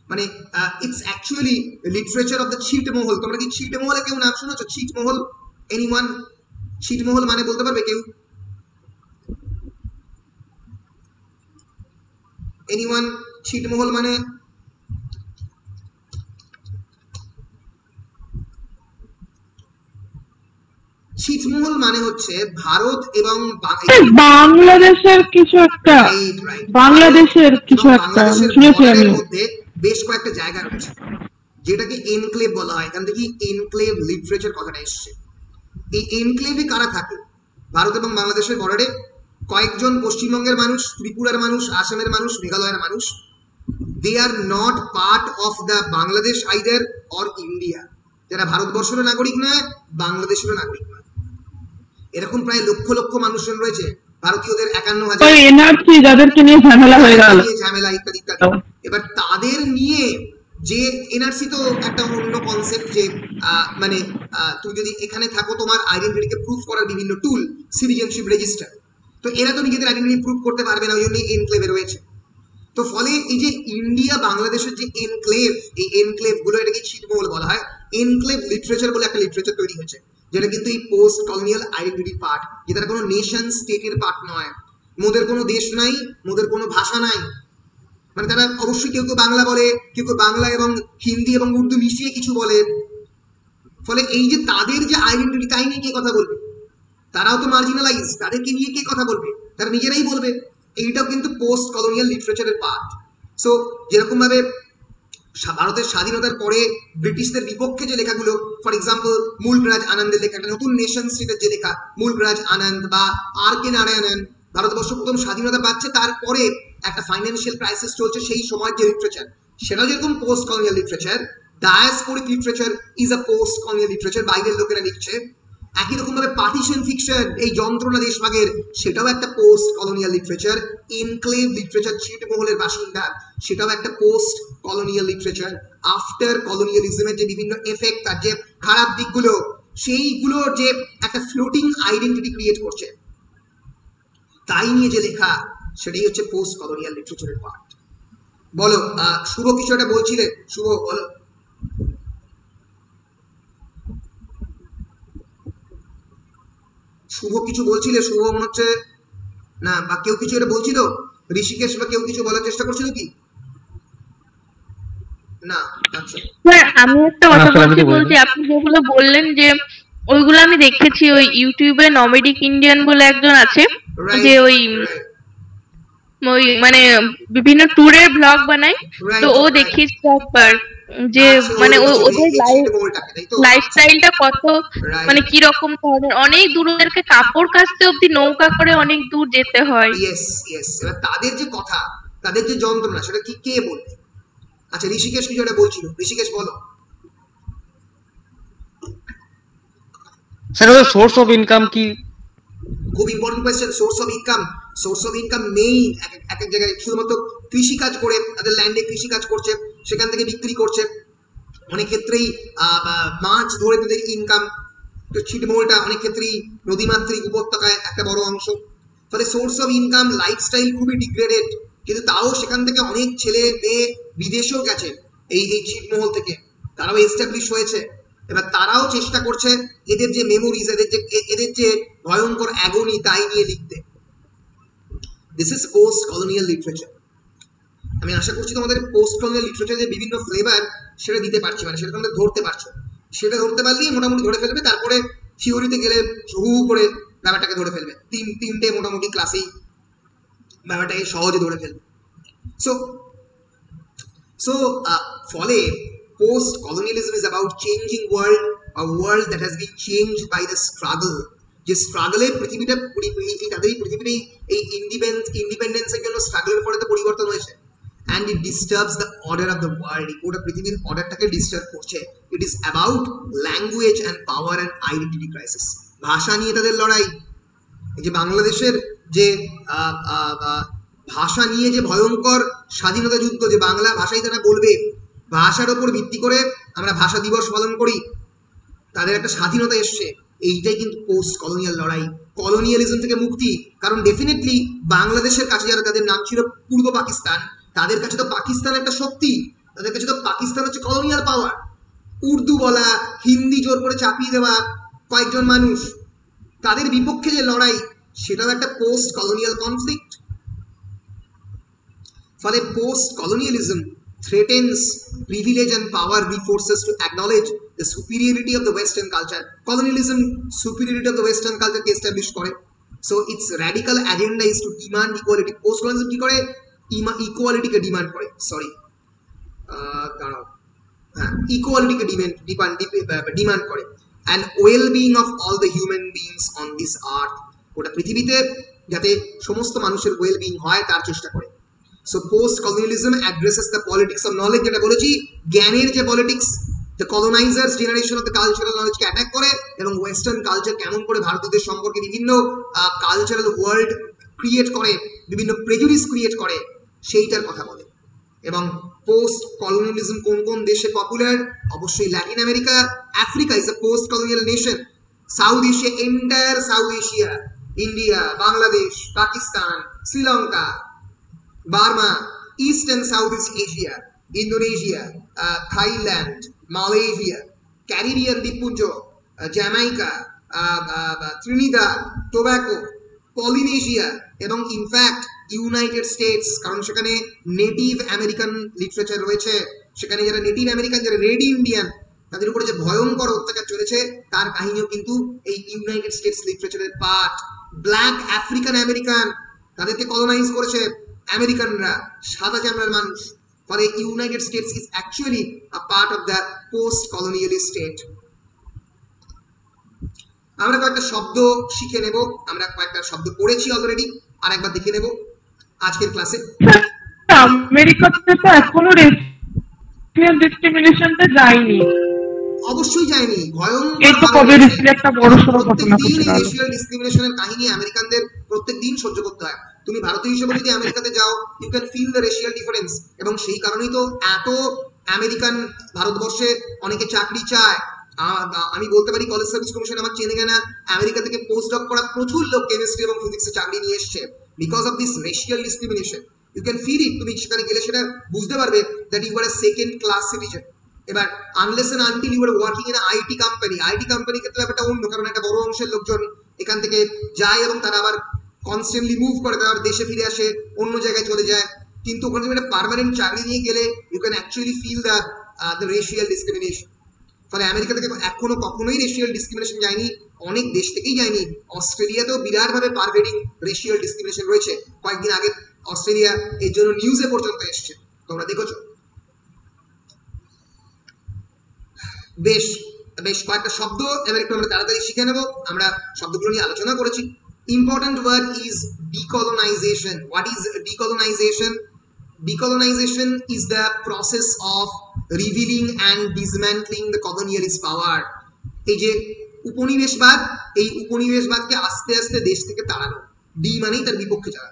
মানে it's actually literature of the ছিটমহল। তোমরা কি ছিটমহলে কেউ নাম শুনেছো? ছিটমহল, এনিওয়ান? ছিটমহল মানে বলতে পারবে কেউ? এনিওয়ান? ছিটমহল মানে? ছিটমহল মানে হচ্ছে ভারত এবং বাংলাদেশের কিছু একটা, বাংলাদেশের কিছু একটা মধ্যে বেশ কয়েকটা জায়গা রয়েছে যেটাকে এনক্লেভ বলা হয়। এখান থেকে এনক্লেভ লিটারেচার কথাটা এসছে। এই এনক্লেভে কারা থাকে? ভারত এবং বাংলাদেশের বর্ডারে কয়েকজন পশ্চিমবঙ্গের মানুষ, ত্রিপুরার মানুষ, আসামের মানুষ, মেঘালয়ের মানুষ। They are not part of the Bangladesh either or India. যারা ভারতবর্ষের নাগরিক নয়, বাংলাদেশের নাগরিক নয়। এরকম প্রায় লক্ষ লক্ষ মানুষজন রয়েছে। ভারতীয়দের 51,000 যাদেরকে নিয়ে ঝামেলা হয়ে গেল, ঝামেলা ইত্যাদি ইত্যাদি। এবার তাদের নিয়ে যে এনআরসি তো একটা অন্য কনসেপ্ট, যে মানে তুমি যদি এখানে থাকো, তোমার আইডেন্টিটিকে প্রুফ করার বিভিন্ন টুল, সিটিজেনশিপ রেজিস্টার। তো এরা তো নিজেদের আইডেন্টিটি প্রুফ করতে পারবে না, ওই জন্য এনক্লেভে রয়েছে। তো ফলে এই যে ইন্ডিয়া বাংলাদেশের যে এনক্লেভ, এই এনক্লেভ গুলো, এটাকে ছিটমহল বলা হয়। এনক্লেভ লিটারেচার বলে একটা লিটারেচার তৈরি হয়েছে, যেটা কিন্তু এই পোস্ট কলোনিয়াল আইডেন্টিটির পার্ট, যে তারা কোনো নেশন স্টেটের পার্ট নয়। মোদের কোনো দেশ নাই, মোদের কোনো ভাষা নাই। মানে তারা অবশ্যই কেউ কেউ বাংলা বলে, কেউ কেউ বাংলা এবং হিন্দি এবং উর্দু মিশিয়ে কিছু বলে। ফলে এই যে তাদের যে আইডেন্টিটি, তাই নিয়ে কে কথা বলবে? তারাও তো মার্জিনালাইজ, তাদেরকে নিয়ে কে কথা বলবে? তারা নিজেরাই বলবে। এইটাও কিন্তু পোস্ট কলোনিয়াল লিটারেচারের পার্ট। সো যেরকম ভাবে ভারতের স্বাধীনতার পরে ব্রিটিশদের বিপক্ষে যে লেখাগুলো, ফর এক্সাম্পল মুলকরাজ আনন্দের লেখা, একটা নতুন নেশন স্টেটের যে লেখা, মুলকরাজ আনন্দ বা আর কে নারায়ণন, ভারতবর্ষ প্রথম স্বাধীনতা পাচ্ছে, তারপরে একটা ফাইন্যান্সিয়াল ক্রাইসিস চলছে, সেই সময়ের যে লিটারেচার, সেটা যেরকম post colonial literature. Diasporic literature is a post colonial literature, বাইরের লোকেরা লিখছে। একই রকম ভাবে পার্টিশন ফিকশন, এই যন্ত্রণা দেশভাগের, সেটাও একটা post colonial literature. Enclave literature, ছিটমহলের বাসিন্দা, সেটাও একটা পোস্ট কলোনিয়াল লিটারেচার। আফটার কলোনিয়ালিজমের যে বিভিন্ন এফেক্ট, তার যে খারাপ দিকগুলো, সেইগুলোর যে একটা ফ্লোটিং আইডেন্টিটি ক্রিয়েট করছে, তাই নিয়ে যে লেখা, সেটাই হচ্ছে পোস্ট কলোনিয়াল লিটারেচারের পার্ট। বলো শুভ কিছু একটা বলছিলে, শুভ বলো। শুভ কিছু বলছিলে, শুভ মনে হচ্ছে না, বা কেউ কিছু এটা বলছিল, ঋষিকেশ বা কেউ কিছু বলার চেষ্টা করছিল কি না? আচ্ছা আমি একটা কথা বলছি, আপনি যেগুলো বললেন যে ওইগুলো আমি দেখেছি, ওই ইউটিউবে নমেডিক ইন্ডিয়ান বলে একজন আছে, যে ওই মানে বিভিন্ন ট্যুরের ব্লগ বানায়, তো ও দেখিয়েছে একবার যে মানে ওদের লাইফস্টাইলটা কত মানে কি রকম ধরনের, অনেক দূর ওদেরকে কাপড় কাচতে অব্দি নৌকা করে অনেক দূর যেতে হয়। এবার তাদের যে কথা, তাদের যে যন্ত্রণা, সেটা কি কে বলবে? আচ্ছা ঋষিকেশ কিছু একটা বলছিল, ঋষিকেশ বলো। স্যার সোর্স অফ ইনকাম কি? খুব important question. Source of income নেই এক এক জায়গায়, শুধুমাত্র কৃষিকাজ করে, তাদের ল্যান্ডে কৃষিকাজ করছে, সেখান থেকে বিক্রি করছে, অনেক ক্ষেত্রেই মাছ ধরে তাদের ইনকাম, ছিটমহলটা অনেক ক্ষেত্রেই নদীমাতৃক উপত্যকায় একটা বড় অংশ। ফলে সোর্স অফ ইনকাম, লাইফস্টাইল খুবই ডিগ্রেডেড, কিন্তু তাও সেখান থেকে অনেক ছেলে মেয়ে বিদেশেও গেছে এই ছিটমহল থেকে, তারাও এস্টাবলিশ হয়েছে। এবার তারাও চেষ্টা করছে এদের যে মেমোরিজ, এদের যে ভয়ঙ্কর অ্যাগনি, তাই নিয়ে লিখতে। This is post colonial literature. আমি আশা করছি তোমাদের পোস্ট কলোনিয়াল লিটারেচার যে বিভিন্ন ফ্লেভার, সেটা দিতে পারছি, মানে সেটা তোমরা ধরতে পারছো। সেটা ধরতে পারলেই মোটামুটি ধরে ফেলবে, তারপরে থিওরিতে গেলে হু করে ব্যাপারটাকে ধরে ফেলবে। তিনটে মোটামুটি ক্লাসেই ব্যাপারটাকে সহজে ধরে ফেলবে। সো ফলে post colonialism is about changing world, a world that has been changed by the struggle. যে স্ট্রাগলে পৃথিবীটা, তাদেরই পৃথিবীটা এই ইন্ডিপেন্ডেন্সের জন্য স্ট্রাগলের ফলে তো পরিবর্তন হয়েছে। and it disturbs the order of the world. এই পুরো পৃথিবীর অর্ডারটাকে ডিস্টার্ব করছে। It is about language and power and identity crisis. ভাষা নিয়ে তাদের লড়াই। এই যে বাংলাদেশের যে ভাষা নিয়ে যে ভয়ঙ্কর স্বাধীনতা যুদ্ধ, যে বাংলা ভাষাই তারা বলবে, ভাষার ওপর ভিত্তি করে আমরা ভাষা দিবস পালন করি, তাদের একটা স্বাধীনতা এসছে, এইটাই কিন্তু পোস্ট কলোনিয়াল লড়াই, কলোনিয়ালিজম থেকে মুক্তি। কারণ ডেফিনেটলি বাংলাদেশের কাছে যারা, তাদের নাম ছিল পূর্ব পাকিস্তান, তাদের কাছে তো পাকিস্তান একটা শক্তি, তাদের কাছে তো পাকিস্তান হচ্ছে কলোনিয়াল পাওয়ার। উর্দু বলা, হিন্দি জোর করে চাপিয়ে দেওয়া কয়েকজন মানুষ, তাদের বিপক্ষে যে লড়াই, সেটাও একটা পোস্ট কলোনিয়াল কনফ্লিক্ট। ফলে post colonialism threatens privilege and power resources to acknowledge the superiority of the Western culture. Colonialism superiority of the Western culture K establish করে। So its radical agenda is to demand equality. Post colonialism কি করে? Equality কে demand করে, sorry দাঁড়াও, হ্যাঁ, equality কে demand করে, and well-being of all the human beings on this earth. ওটা পৃথিবীতে যাতে সমস্ত মানুষের well-being হয়, তার চেষ্টা করে। So post-colonialism addresses the politics of knowledge, যেটা বলেছি, জ্ঞানের যে politics, the colonizers generation of the cultural knowledge K attack করে, এবং ওয়েস্টার্ন কালচার কেমন করে ভারতীয়দের সম্পর্কে বিভিন্ন কালচারাল ওয়ার্ল্ড ক্রিয়েট করে, বিভিন্ন প্রেজুডিস ক্রিয়েট করে, সেইটার কথা বলে। এবং পোস্ট কলোনিয়ালিজম কোন কোন দেশে পপুলার? অবশ্যই Latin America, Africa is a post colonial nation, south Asia, entire south Asia, India, Bangladesh, Pakistan, Sri Lanka, Burma, east and south east Asia, Indonesia, Thailand, Malaysia, Caribbean দ্বীপপুঞ্জ, জ্যামাইকা, ত্রিনিদাদ, টোব্যাকো, পলিনেশিয়া, এবং in fact United states, কারণ সেখানে native American literature রয়েছে। সেখানে যারা native American, যারা red Indian, তাদের উপরে যে ভয়ঙ্কর অত্যাচার চলেছে, তার কাহিনীও কিন্তু এই ইউনাইটেড স্টেটস লিটারেচারের পার্ট। ব্ল্যাক আফ্রিকান আমেরিকান, তাদেরকে কলোনাইজ করেছে আমেরিকানরা, সাদা চামড়ার মানুষ। ফলে United States is actually a part of the post colonialist state. আমরা কয়েকটা শব্দ শিখে নেব, আমরা কয়েকটা শব্দ পড়েছি অলরেডি, আর একবার দেখে নেব আজকের ক্লাসে। আমেরিকাতে তো এখনো রেশিয়াল ডিসক্রিমিনেশনটা যায়নি। অবশ্যই যায়নি, এই তো কবে একটা বড় সড়ো ঘটনা ঘটেছে। রেশিয়াল ডিসক্রিমিনেশনের কাহিনী আমেরিকানদের প্রত্যেকদিন সহ্য করতে হয়। তুমি ভারতীয় হিসেবে যদি আমেরিকাতে যাও, you can feel the racial difference. এবং সেই কারণেই তো এত আমেরিকান ভারতবর্ষে অনেকে চাকরি চায়, আমি বলতে পারি কলেজ সার্ভিস কমিশন আমার চেনে জানা আমেরিকা থেকে পোস্ট ডক করা প্রচুর লোক কেমিস্ট্রি এবং ফিজিক্সে চাকরি নিয়ে এসছে because of this racial discrimination. You can feel it, তুমি সেখানে গেলে সেটা বুঝতে পারবে that you are a second class citizen. এবার unless and until you are working in IT company, IT কোম্পানির ক্ষেত্রে ব্যাপারটা অন্য, কারণ একটা বড় অংশের লোকজন এখান থেকে যায় এবং তারা আবার কনস্ট্যান্টলি মুভ করে, তারা দেশে ফিরে আসে, অন্য জায়গায় চলে যায়। কিন্তু ওখানে তুমি একটা পার্মানেন্ট চাকরি নিয়ে গেলে you can actually feel the racial discrimination. ফলে আমেরিকা থেকে এখনো কখনোই রেশিয়াল ডিসক্রিমিনেশন যায়নি, অনেক দেশ থেকেই যায়নি। অস্ট্রেলিয়াতেও বিরাটভাবে পারভেডিং রেশিয়াল ডিসক্রিমিনেশন রয়েছে। কয়েকদিন আগে অস্ট্রেলিয়া এর জন্য নিউজে পর্যন্ত এসছে, তোমরা দেখেছো। বেশ বেশ কয়েকটা শব্দ এবার একটু আমরা তাড়াতাড়ি শিখে নেব। আমরা শব্দগুলো নিয়ে আলোচনা করেছি। Important word is decolonization. What is decolonization? Decolonization is the process of revealing and dismantling the colonialist power. এই যে উপনিবেশবাদ, এই উপনিবেশবাদকে আস্তে আস্তে দেশ থেকে তাড়ানো, ডি মানেই তার বিপক্ষে যাওয়া,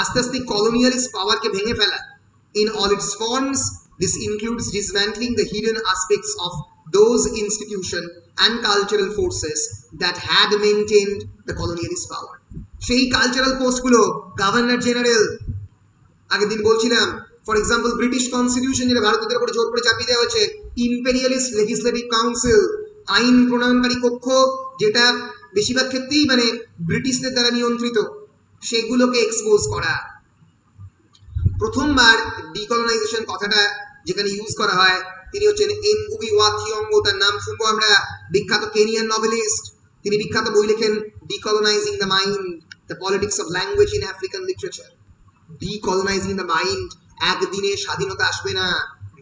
আস্তে আস্তে colonialist পাওয়ারকে ভেঙে ফেলা in all its forms. This includes dismantling the hidden aspects of those institutions and cultural forces that had maintained the colonialist power. সেই কালচারাল পোস্টগুলো গভর্নর জেনারেল, আগের দিন বলছিলাম ফর এক্সাম্পল ব্রিটিশ কনস্টিটিউশন যেটা ভারতীয়দের উপরে জোর করে চাপিয়ে দেওয়া হয়েছে, ইম্পেরিয়ালিস্ট লেজিসলেটিভ কাউন্সিল, আইন প্রণয়নকারী কক্ষ, যেটা বেশিরভাগ ক্ষেত্রেই মানে ব্রিটিশদের দ্বারা নিয়ন্ত্রিত, সেগুলোকে এক্সপোজ করা। প্রথমবার ডিকলোনাইজেশন কথাটা যেখানে ইউজ করা হয় তিনি হচ্ছেন এনগুবি ওয়া থিওঙ্গো। তার নাম শুনবো আমরা, বিখ্যাত কেনিয়ান নভেলিস্ট। তিনি বিখ্যাত বই লেখেন decolonising the mind, the politics of language in African literature. Decolonising the mind, একদিনে স্বাধীনতা আসবে না,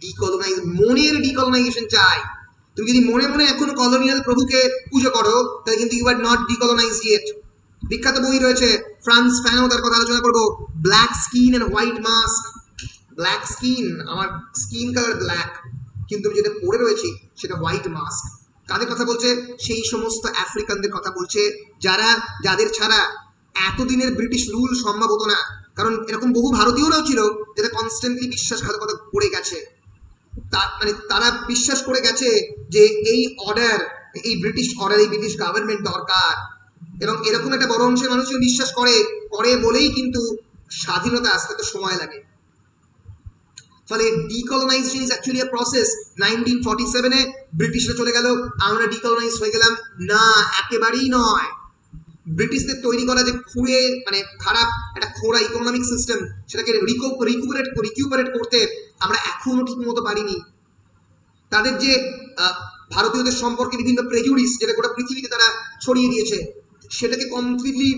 ডিকলোনাইজ, মনের ডিকলোনাইজেশন চাই। তুমি যদি মনে মনে এখনো কলোনিয়াল প্রভুকে পুজো করো তাহলে কিন্তু you are not decolonized yet. বিখ্যাত বই রয়েছে ফ্রান্স ফ্যানো, তার কথা আলোচনা করবো, black skin and white mask. Black skin, আমার স্কিন কালার ব্ল্যাক, কিন্তু আমি যেটা পরে রয়েছি সেটা হোয়াইট মাস্ক। কাদের কথা বলছে? সেই সমস্ত আফ্রিকানদের কথা বলছে যাদের ছাড়া এতদিনের ব্রিটিশ রুল সম্ভব হতো না। কারণ এরকম বহু ভারতীয়রাও ছিল যারা কনস্ট্যান্টলি বিশ্বাসঘাতকতা করে গেছে। মানে তারা বিশ্বাস করে গেছে যে এই অর্ডার, এই ব্রিটিশ অর্ডার, এই ব্রিটিশ গভর্নমেন্ট দরকার, এবং এরকম একটা বড় অংশের মানুষও বিশ্বাস করে বলেই কিন্তু স্বাধীনতা আসতে তো সময় লাগে। ফলে decolonisation is actually a process. 1947-এ ব্রিটিশরা চলে গেল, আমরা ডিকলোনাইজ হয়ে গেলাম না, একেবারেই নয়। ব্রিটিশদের তৈরি করা যে খুঁড়ে মানে খারাপ একটা খোঁড়া ইকোনমিক সিস্টেম, সেটাকে রিকিউপারেট করতে আমরা এখনো ঠিক মতো পারিনি। তাদের যে ভারতীয়দের সম্পর্কে বিভিন্ন প্রেজুডিস যেটা গোটা পৃথিবীতে তারা ছড়িয়ে দিয়েছে, সেটাকে কমপ্লিটলি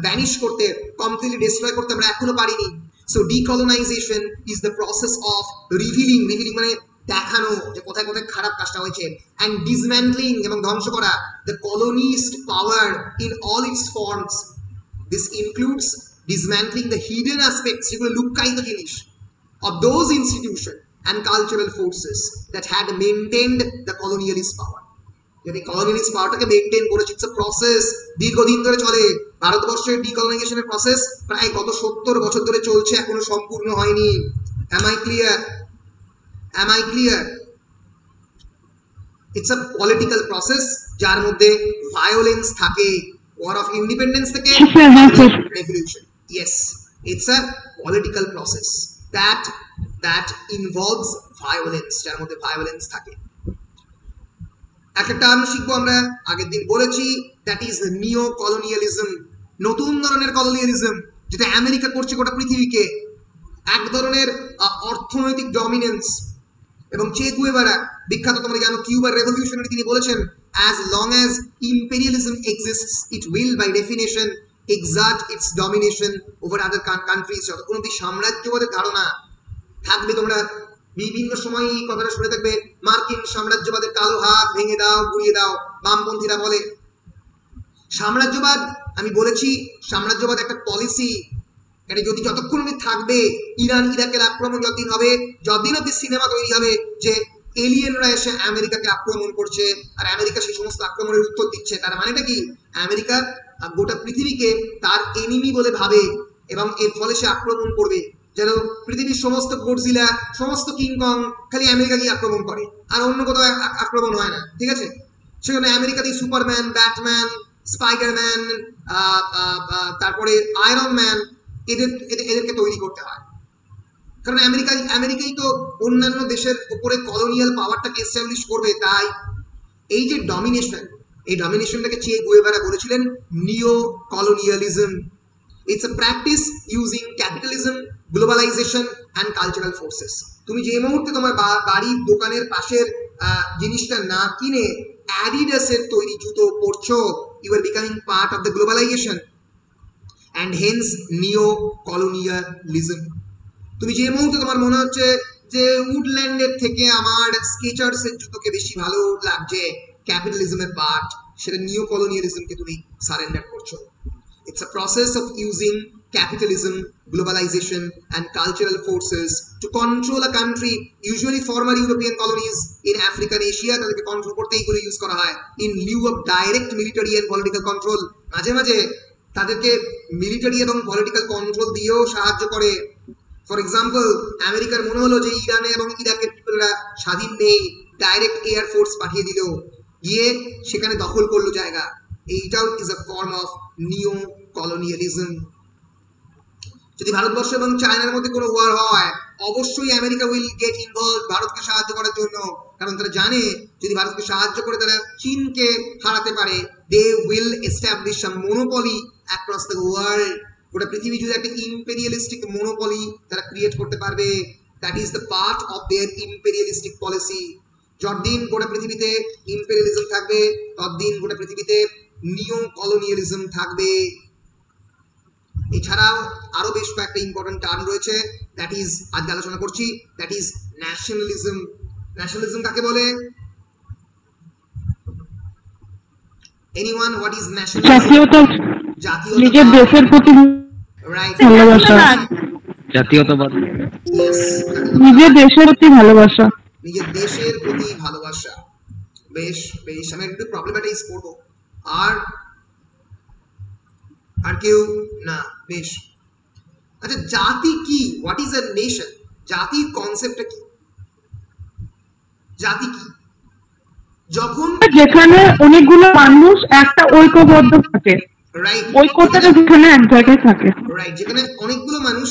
ব্যানিশ করতে, কমপ্লিটলি ডিস্ট্রয় করতে আমরা এখনো পারিনি। So decolonisation is the process of revealing মানে দেখানো যে কোথায় কোথায় খারাপ কাজটা হয়েছে, অ্যান্ড ডিসম্যান্টলিং এবং ধ্বংস করা the colonist power in all its forms. This includes dismantling the hidden aspects, যেগুলো লুক্কায়িত জিনিস, of those institutions and cultural forces that had maintained the colonialist power. যদি colonialist পাওয়ারটাকে মেইনটেইন করেছে, ইটস আ প্রসেস, দীর্ঘদিন ধরে চলে। ভারতবর্ষের ডিকলোনাইজেশনের প্রসেস প্রায় গত 70 বছর ধরে চলছে, এখনো সম্পূর্ণ হয়নি। Am I clear? It's a political process যার মধ্যে ভায়োলেন্স থাকে, ওয়ার অফ ইন্ডিপেন্ডেন্স থেকে revolution. Yes, it's a political process that involves violence, যার মধ্যে ভায়োলেন্স থাকে। একটা টার্ম শিখবো আমরা, আগের দিন বলেছি, দ্যাট ইজ নিওকলোনিয়ালিজম। নতুন ধরনের কলোনিয়ালিজম যেটা আমেরিকা করছে গোটা পৃথিবীকে, এক ধরনের অর্থনৈতিক ডমিনেন্স। এবং চে গুয়েভারা, বিখ্যাত তোমরা জানো কিউবার রেভলিউশনারি, তিনি বলেছেন as long as imperialism exists it will by definition exert its domination over other countries. যতক্ষণ অব্দি সাম্রাজ্যবাদের ধারণা থাকবে, তোমরা বিভিন্ন সময় এই কথাটা শুনে থাকবে, মার্কিন সাম্রাজ্যবাদের কালো হাত ভেঙে দাও, গুড়িয়ে দাও, বামপন্থীরা বলে। সাম্রাজ্যবাদ, আমি বলেছি সাম্রাজ্যবাদ একটা পলিসি, এটা যদি যতক্ষণ অব্দি থাকবে, ইরান ইরাকের আক্রমণ যতদিন হবে, যতদিন অব্দি সিনেমা তৈরি হবে যে এলিয়েনরা এসে আমেরিকাকে আক্রমণ করছে আর আমেরিকা সেই সমস্ত আক্রমণের উত্তর দিচ্ছে, তার মানেটা কি? আমেরিকা গোটা পৃথিবীকে তার এনিমি বলে ভাবে এবং এর ফলে সে আক্রমণ করবে। যেন পৃথিবীর সমস্ত গডজিলা, সমস্ত কিংকং খালি আমেরিকাকেই আক্রমণ করে, আর অন্য কোথাও আক্রমণ হয় না, ঠিক আছে? সেখানে আমেরিকাতেই সুপারম্যান, ব্যাটম্যান, স্পাইডারম্যান, তারপরে আয়রন ম্যান, এদেরকে তৈরি করতে হয়। কারণ আমেরিকাই তো অন্যান্য দেশের উপরে কলোনিয়াল পাওয়ারটাকে এস্টাবলিশ করবে। তাই এই যে ডমিনেশন, এই ডমিনেশনটাকে চে গুয়েভারা বলেছিলেন neo colonialism. It's a practice using capitalism, globalization and cultural forces. তুমি যে মুহূর্তে তোমার বাড়ির দোকানের পাশের জিনিসটা না কিনে অ্যাডিডাসের তৈরি জুতো পরছো, you are becoming part of the globalisation and hence neo colonialism. তুমি যে মুহূর্তে তোমার মনে হচ্ছে যে উডল্যান্ডের থেকে আমার স্কেচার্সের জুতোকে বেশি ভালো লাগছে, ক্যাপিটালিজমের পার্ট, সেটা নিও কলোনিয়ালিজমকে তুমি সারেন্ডার করছো। It's a process of using capitalism, globalization and cultural forces to control a country, usually former European colonies in Africa and Asia, তাদেরকে কন্ট্রোল করতে এইগুলো ইউজ করা হয় in lieu of direct military and political control। মাঝে মাঝে তাদেরকে military এবং political control দিয়েও সাহায্য করে। ফর এক্সাম্পল, আমেরিকার মনে হলো যে ইরানে এবং ইরাকের পিপলরা স্বাধীন নেই, ডাইরেক্ট এয়ার ফোর্স পাঠিয়ে দিল, গিয়ে সেখানে দখল করলো জায়গা। এইটাও ইজ আ ফর্ম অফ নিও কলোনিয়ালিজম। যদি ভারতবর্ষ এবং চায়নার মধ্যে কোনো ওয়ার হয়, অবশ্যই আমেরিকা উইল গেট ইনভলভ ভারতকে সাহায্য করার জন্য, কারণ তারা জানে যদি ভারতকে সাহায্য করে তারা চীনকে হারাতে পারে, they will establish a monopoly across the world. গোটা পৃথিবী জুড়ে একটা ইম্পেরিয়ালিস্টিক মোনোপলি তারা ক্রিয়েট করতে পারবে। That is the part of their imperialistic policy. যতদিন গোটা পৃথিবীতে ইম্পেরিয়ালিজম থাকবে, ততদিন গোটা পৃথিবীতে নিও কলোনিয়ালিজম থাকবে। এছাড়াও আরো বেশ কয়েকটা ইম্পর্টেন্ট টার্ম রয়েছে, দ্যাট ইজ আজকে আলোচনা করছি, দ্যাট ইজ ন্যাশনালিজম। ন্যাশনালিজম কাকে বলে? Anyone, what is nationalism? জাতীয়তা, নিজের দেশের প্রতি ভালোবাসা, জাতীয়তাবাদ, নিজের দেশের প্রতি ভালোবাসা, নিজের দেশের প্রতি ভালোবাসা। বেশ বেশ, আমি একটু প্রবলেমেটাইজ করবো। আর কেউ না? বেশ। আচ্ছা, জাতি কি? What is a nation? জাতির কনসেপ্টটা কি? জাতি কি? যখন যেখানে অনেকগুলো মানুষ একটা ঐক্যবদ্ধ থাকে, রাইট, ঐক্যটা যেখানে এক জায়গায় থাকে, রাইট, যেখানে অনেকগুলো মানুষ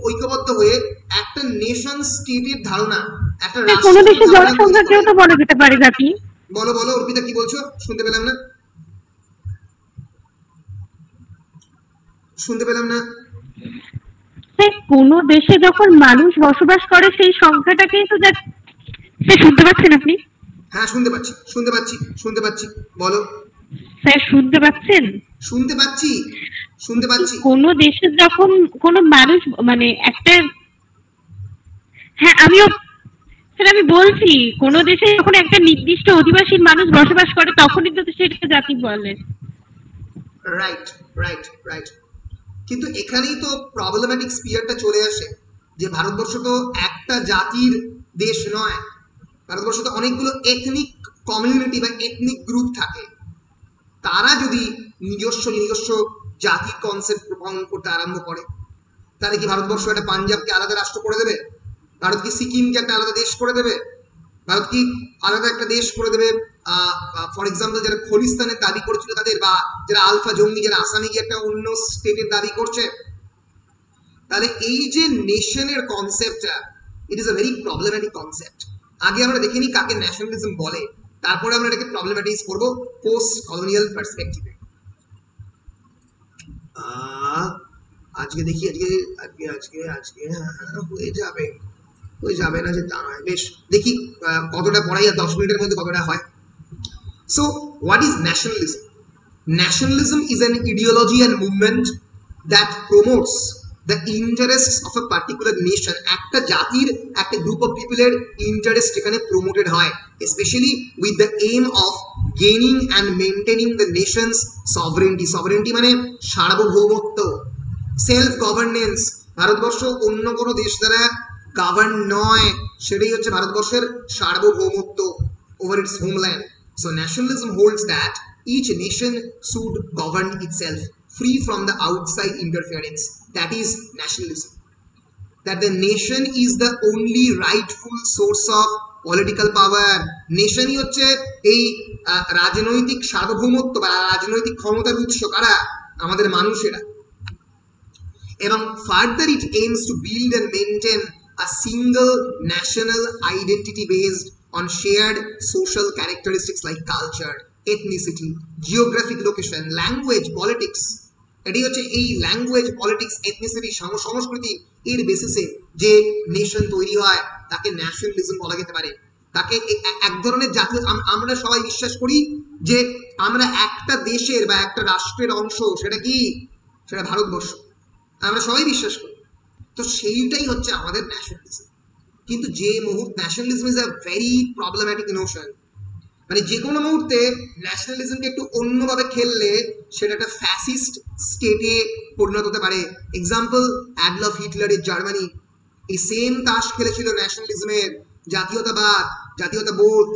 ঐক্যবদ্ধ হয়ে একটা নেশন স্টেটের ধারণা, একটা রাষ্ট্র। কোনো দেশের জনসংখ্যাকেও তো বলা যেতে পারে জাতি। বলো বলো অর্পিতা, কি বলছো? শুনতে পেলাম না, শুনতে পেলাম না। কোনো দেশে যখন মানুষ বসবাস করে সেই সংখ্যাটাকেই তো শুনতে পাচ্ছেন আপনি? হ্যাঁ, শুনতে পাচ্ছি, শুনতে পাচ্ছি, শুনতে পাচ্ছি, বলো স্যার। শুনতে পাচ্ছেন? শুনতে পাচ্ছি, শুনতে পাচ্ছি। কোন দেশে যখন কোন মানুষ মানে একটা, হ্যাঁ আমিও স্যার আমি বলছি, কোন দেশে যখন একটা নির্দিষ্ট অধিবাসী মানুষ বসবাস করে তখনই তো সেটা জাতি বলে। Right right right. কিন্তু এখানেই তো প্রবলেম্যাটিক স্পিয়ারটা চলে আসে যে ভারতবর্ষ তো একটা জাতির দেশ নয়, ভারতবর্ষ তো অনেকগুলো এথনিক কমিউনিটি বা এথনিক গ্রুপ থাকে। তারা যদি নিজস্ব নিজস্ব জাতির কনসেপ্ট প্রবর্তন করতে আরম্ভ করে, তাহলে কি ভারতবর্ষ একটা পাঞ্জাবকে আলাদা রাষ্ট্র করে দেবে? ভারত কি সিকিমকে একটা আলাদা দেশ করে দেবে? ভারত কি আলাদা একটা দেশ করে দেবে? ফর এক্সাম্পল, যারা খলিস্তানের দাবি করেছিল তাদের, বা যারা আলফা জঙ্গি, যারা আসামে গিয়ে একটা অন্য স্টেটের দাবি করছে। তাহলে এই যে নেশনের কনসেপ্টটা, it is a very problematic concept. আগে আমরা দেখিনি কাকে ন্যাশনালিজম বলে, তারপরে আমরা এটাকে প্রবলেম্যাটাইজ করবো পোস্ট কলোনিয়াল পার্সপেক্টিভে। আজকে দেখি, আজকে আজকে আজকে আজকে হয়ে যাবে না যে তা নয়। বেশ, দেখি কতটা পড়াই, আর 10 মিনিটের মধ্যে কতটা হয়। So what is nationalism? Nationalism is an ideology and movement that promotes the interests of a particular nation. একটা জাতির, একটা গ্রুপ অফ পিপলের ইন্টারেস্ট এখানে প্রমোটেড হয়, specially with the aim of gaining and maintaining the Nations sovereignty. Sovereignty মানে সার্বভৌমত্ব, self governance. Bharatvarsha অন্য কোনো দেশ দ্বারা গভর্ন নয়, সেটাই হচ্ছে ভারতবর্ষের সার্বভৌমত্ব over it's homeland. So nationalism holds that each nation should govern itself free from the outside interference. That is nationalism. that the nation is the only rightful source of political power. নেশনই হচ্ছে এই রাজনৈতিক সার্বভৌমত্ব বা রাজনৈতিক ক্ষমতার উৎস কারা? আমাদের মানুষেরা। এবং further it aims to build and maintain a single national identity based on shared social characteristics like culture, ethnicity, geographic location, language, politics. এটাই হচ্ছে এই ল্যাঙ্গুয়েজ, পলিটিক্স, এথনিসিটি, সংস্কৃতি এর বেসিসে যে নেশন তৈরি হয় তাকে ন্যাশনালিজম বলা যেতে পারে। তাকে এক ধরনের জাতীয়, আমরা সবাই বিশ্বাস করি যে আমরা একটা দেশের বা একটা রাষ্ট্রের অংশ, সেটা কি? সেটা ভারতবর্ষ, আমরা সবাই বিশ্বাস করি। তো সেইটাই হচ্ছে আমাদের ন্যাশনালিজম। কিন্তু যে মুহূর্তে nationalism is a very problematic Notion, মানে যে কোনো মুহূর্তে ন্যাশনালিজমকে একটু অন্যভাবে খেললে সেটা একটা ফ্যাসিস্ট স্টেটে পরিণত হতে পারে। এক্সাম্পল, অ্যাডলফ হিটলারের জার্মানি এই সেম তাস খেলেছিল ন্যাশনালিজমের, জাতীয়তাবাদ, জাতীয়তাবোধ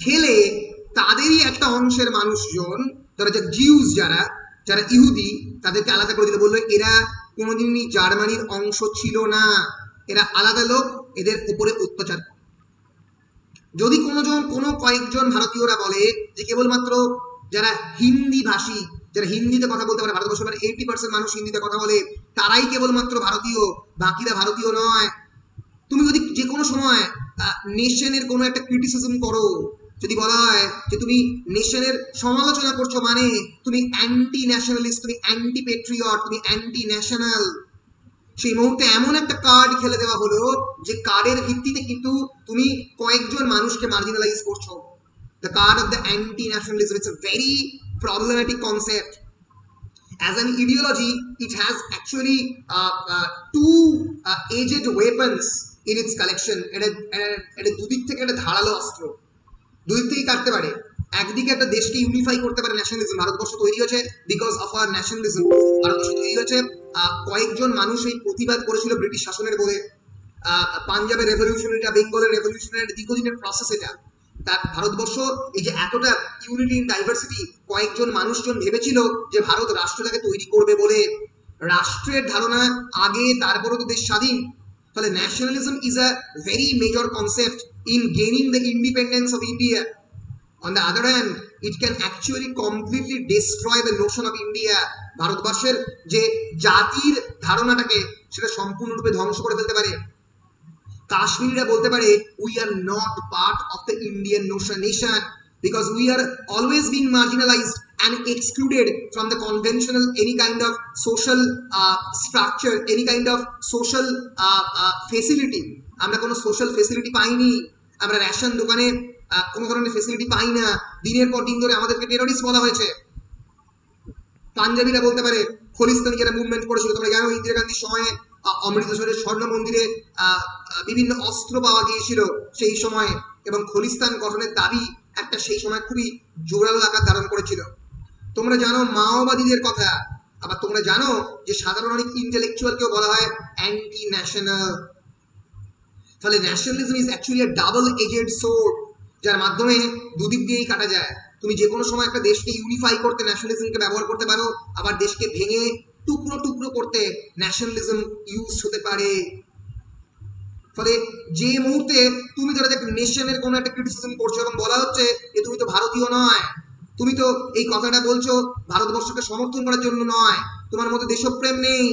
খেলে তাদেরই একটা অংশের মানুষজন, যারা জিউস, যারা ইহুদি, তাদেরকে আলাদা করে দিল, বললো এরা কোনোদিনই জার্মানির অংশ ছিল না, এরা আলাদা লোক, এদের উপরে অত্যাচার। যদি কোনো কয়েকজন ভারতীয়রা বলে যে কেবলমাত্র যারা হিন্দি ভাষী, যারা হিন্দিতে কথা বলতে পারে, ভারতবর্ষের 80% মানুষ হিন্দিতে কথা বলে, তারাই কেবলমাত্র ভারতীয়, বাকিরা ভারতীয় নয়। তুমি যদি যে কোনো সময় নেশনের কোনো একটা ক্রিটিসিজম করো, যদি বলা হয় যে তুমি নেশনের সমালোচনা করছো, মানে তুমি অ্যান্টি ন্যাশনালিস্ট, তুমি অ্যান্টি পেট্রিয়ট, তুমি অ্যান্টি ন্যাশনাল, সেই মুহূর্তে এমন একটা কার্ড খেলে দেওয়া হলো যে কার্ডের ভিত্তিতে কিন্তু তুমি কয়েকজন মানুষকে মার্জিনালাইজ করছো। The card of the anti nationalism, it's a very problematic concept. As an ideology, it has actually two aged weapons in its collection. এটা দুদিক থেকে একটা ধারালো অস্ত্র, দুদিক থেকেই কাটতে পারে। একদিকে একটা দেশকে ইউনিফাই করতে পারে ন্যাশনালিজম। ভারতবর্ষ তৈরি হয়েছে because of our nationalism. Bharatvarsha তৈরি হয়েছে, কয়েকজন মানুষ এই প্রতিবাদ করেছিল ব্রিটিশ শাসনের বলে। পাঞ্জাবের রেভলিউশনারিটা, বেঙ্গলের রেভলিউশনারি, দীর্ঘদিনের প্রসেস এটা। তার ভারতবর্ষ এই যে এতটা ইউনিটি ইন ডাইভার্সিটি, কয়েকজন মানুষজন ভেবেছিল যে ভারত রাষ্ট্রটাকে তৈরি করবে বলে। রাষ্ট্রের ধারণা আগে, তারপরে তো দেশ স্বাধীন। তাহলে nationalism is a very major concept in gaining the independence of India. On the other hand, it can actually completely destroy the notion of India. ভারতবর্ষের যে জাতির ধারণাটাকে সেটা সম্পূর্ণরূপে ধ্বংস করে ফেলতে পারে। কাশ্মীরিরা বলতে পারে we are not part of the Indian nation because we are always being marginalized and excluded from the conventional any kind of social structure, any kind of social facility. আমরা কোনো সোশ্যাল ফেসিলিটি পাইনি, আমরা ration দোকানে কোনো ধরনের facility পাই না, দিনের পর দিন ধরে আমাদেরকে টেররিস্ট বলা হয়েছে। পাঞ্জাবিরা বলতে পারে খলিস্তানি যারা মুভমেন্ট করেছিল, তোমরা জানো ইন্দিরা গান্ধীর সময়ে অমৃতসরের স্বর্ণ মন্দিরে বিভিন্ন অস্ত্র পাওয়া গিয়েছিল সেই সময়ে, এবং খলিস্তান গঠনের দাবি একটা সেই সময় খুবই জোরালো আকার ধারণ করেছিল। তোমরা জানো মাওবাদীদের কথা, আবার তোমরা জানো যে সাধারণ অনেক ইন্টেলেকচুয়ালকেও বলা হয় অ্যান্টি ন্যাশনাল। তাহলে nationalism is actually a double edged sword, যার মাধ্যমে দুদিক দিয়েই কাটা যায়। তুমি যে কোনো সময় একটা দেশকে ইউনিফাই করতে ন্যাশনালিজমকে ব্যবহার করতে পারো, আবার দেশকে ভেঙে টুকরো টুকরো করতে ন্যাশনালিজম ইউজ হতে পারে। ফলে যে মুহূর্তে তুমি ধরো যে নেশনের কোনো একটা ক্রিটিসিজম করছো এবং বলা হচ্ছে যে তুমি তো ভারতীয় নয়, তুমি তো এই কথাটা বলছো ভারতবর্ষকে সমর্থন করার জন্য নয়, তোমার মধ্যে দেশপ্রেম নেই,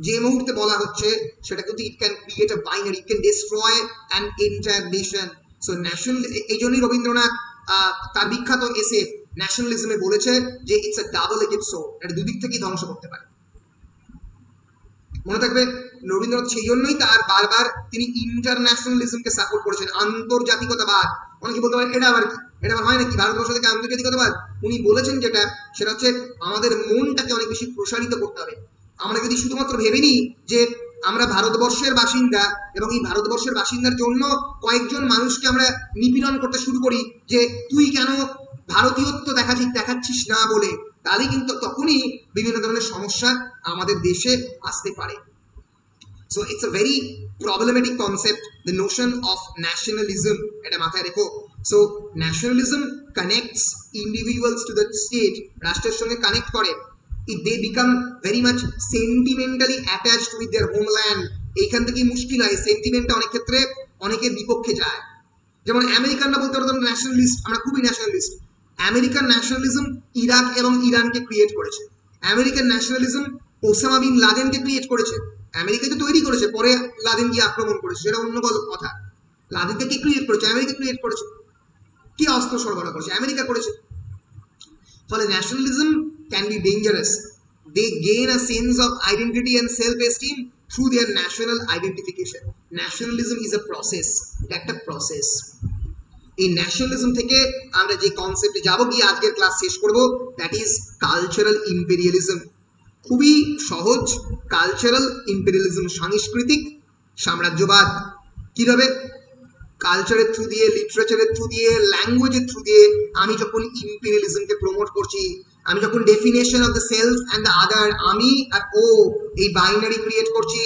যে মুহূর্তে বলা হচ্ছে সেটা কিন্তু it can create a binary, it can destroy an entire nation. So national, এই জন্যই রবীন্দ্রনাথ তার বিখ্যাত এসে ন্যাশনালিজমে বলেছে যে it's a double edged sword, এটা দুদিক থেকেই ধ্বংস করতে পারে। মনে থাকবে রবীন্দ্রনাথ সেই জন্যই তার বারবার তিনি ইন্টারন্যাশনালিজমকে সাপোর্ট করেছেন, আন্তর্জাতিকতাবাদ। অনেকে বলতে পারে এটা আবার কি, এটা আবার হয় নাকি ভারতবর্ষ থেকে আন্তর্জাতিকতাবাদ? উনি বলেছেন যেটা, সেটা হচ্ছে আমাদের মনটাকে অনেক বেশি প্রসারিত করতে হবে। আমরা যদি শুধুমাত্র ভেবে নিই যে আমরা ভারতবর্ষের বাসিন্দা এবং এই ভারতবর্ষের বাসিন্দার জন্য কয়েকজন মানুষকে আমরা নিপীড়ন করতে শুরু করি যে তুই কেন ভারতীয়ত্ব দেখাচ্ছিস না বলে, তাহলে কিন্তু তখনই বিভিন্ন ধরনের সমস্যা আমাদের দেশে আসতে পারে। So it's a very problematic concept, the Notion of nationalism, এটা মাথায় রেখো। So nationalism connects individuals to the state, রাষ্ট্রের সঙ্গে কানেক্ট করে। they become very much sentimentally attached with their homeland. এইখান থেকে মুশকিল হয়, সেন্টিমেন্টটা অনেক ক্ষেত্রে অনেকের বিপক্ষে যায়। যেমন আমেরিকানরা বলতে পারো তোমরা ন্যাশনালিস্ট, আমরা খুবই ন্যাশনালিস্ট। আমেরিকান ন্যাশনালিজম ইরাক এবং ইরানকে ক্রিয়েট করেছে। আমেরিকান ন্যাশনালিজম ওসামা বিন লাদেনকে ক্রিয়েট করেছে। আমেরিকা তো তৈরি করেছে, পরে লাদেন গিয়ে আক্রমণ করেছে, সেটা অন্য কথা। লাদেনকে কি ক্রিয়েট করেছে? আমেরিকা ক্রিয়েট করেছে। কি অস্ত্র সরবরাহ করেছে? আমেরিকা করেছে। ফলে nationalism can be dangerous. They gain a sense of identity and self esteem through their national identification. Nationalism is a process, এটা একটা প্রসেস। এই ন্যাশনালিজম থেকে আমরা যে কনসেপ্টে যাব, গিয়ে আজকের ক্লাস শেষ করব, দ্যাট ইজ কালচারাল ইম্পেরিয়ালিজম। খুবই সহজ, কালচারাল ইম্পেরিয়ালিজম, সাংস্কৃতিক সাম্রাজ্যবাদ। কিভাবে? কালচারের থ্রু দিয়ে, লিটারেচারের থ্রু দিয়ে, ল্যাঙ্গুয়েজের থ্রু দিয়ে আমি যখন ইম্পেরিয়ালিজমকে প্রমোট করছি, আমি যখন definition of the self and the আদার, আমি আর ও, এই বাইনারি ক্রিয়েট করছি,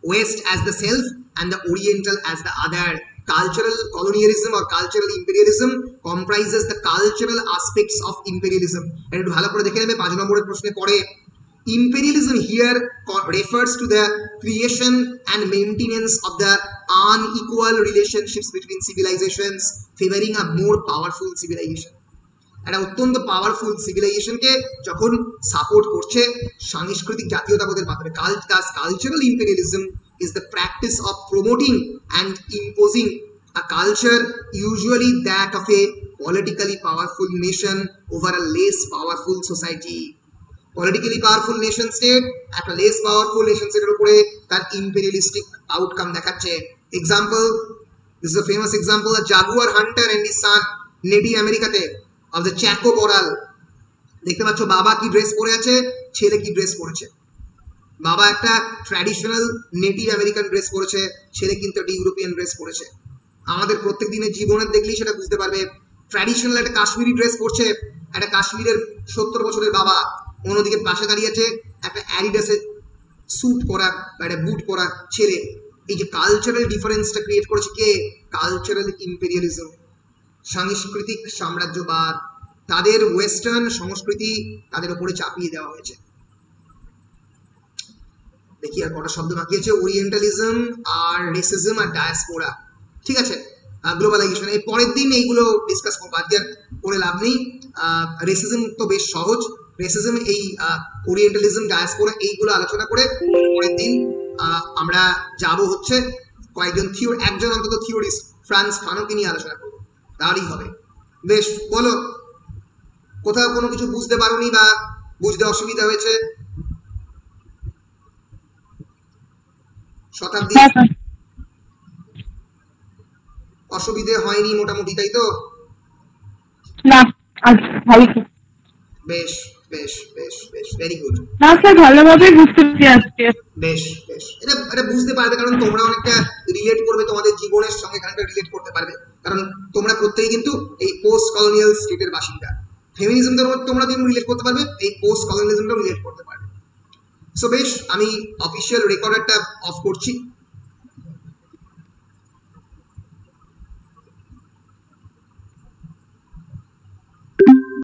West as the self and the oriental as the other. Cultural colonialism or cultural imperialism comprises the cultural aspects of imperialism. And একটু ভালো করে দেখে নেবে 5 নম্বরের প্রশ্নে পড়ে। Imperialism here refers to the creation and maintenance of the unequal relationships between civilizations, favoring a more powerful civilization. একটা অত্যন্ত পাওয়ারফুল সিভিলাইজেশনকে যখন সাপোর্ট করছে সাংস্কৃতিক জাতীয়তাবাদের মাধ্যমে। Cultural imperialism is the practice of promoting and imposing a culture, usually that of a politically powerful nation over a less powerful society. Politically powerful nation state একটা less powerful nation state এর উপরে তার imperialistic outcome দেখাচ্ছে। Example, this is a famous example, a jaguar hunter and his son, native আমেরিকাতে, of the Chaco Boreal। দেখতে পাচ্ছ বাবা কি ড্রেস পরে আছে, ছেলে কি ড্রেস পরেছে। বাবা একটা ট্র্যাডিশনাল নেটিভ আমেরিকান ড্রেস পরেছে, ছেলে কিন্তু একটা ইউরোপিয়ান ড্রেস পরেছে। আমাদের প্রত্যেক দিনের জীবনের দেখলেই সেটা বুঝতে পারবে। ট্র্যাডিশনাল একটা কাশ্মীরি ড্রেস পরছে একটা কাশ্মীরের 70 বছরের বাবা, অন্যদিকে পাশে দাঁড়িয়ে আছে একটা অ্যাডিডাসের স্যুট পরা বা একটা বুট পরা ছেলে। এই যে কালচারাল ডিফারেন্সটা ক্রিয়েট করেছে কে? কালচারাল ইম্পেরিয়ালিজম, সাংস্কৃতিক সাম্রাজ্যবাদ। তাদের ওয়েস্টার্ন সংস্কৃতি তাদের উপরে চাপিয়ে দেওয়া হয়েছে। দেখি আর কটা শব্দ বাকি আছে, ওরিয়েন্টালিজম আর রেসিজম আর ডায়াসপোরা। ঠিক আছে, গ্লোবালাইজেশন এই পরের দিন এইগুলো ডিসকাস করবো, আজকে আর করে লাভ নেই। রেসিজম তো বেশ সহজ, রেসিজম এই ওরিয়েন্টালিজম ডায়াসপোরা এইগুলো আলোচনা করে পরের দিন আমরা যাব হচ্ছে কয়েকজন একজন অন্তত থিওরিস্ট ফ্রান্স ফানোকে নিয়ে আলোচনা করবো, তাহলেই হবে। বেশ, বলো কোথাও কোনো কিছু বুঝতে পারোনি বা বুঝতে অসুবিধা হয়েছে? শতাব্দী অসুবিধে হয়নি মোটামুটি, তাই তো? না, বেশ বেশ বেশ বেশ, ভেরি গুড। না স্যার, ভালোভাবে বুঝতে পারছি। বেশ বেশ, এটা বুঝতে পারবে কারণ তোমরা অনেকটা রিলেট করবে, তোমাদের জীবনের সঙ্গে খানিকটা রিলেট করতে পারবে, কারণ তোমরা প্রত্যেকেই কিন্তু এই পোস্ট কলোনিয়াল স্টেটের বাসিন্দা। ফেমিনিজম তোমরা যেমন রিলেট করতে পারবে, এই পোস্ট কলোনিয়ালিজমটাও রিলেট করতে পারবে। সো বেশ, আমি অফিসিয়াল রেকর্ডারটা অফ করছি।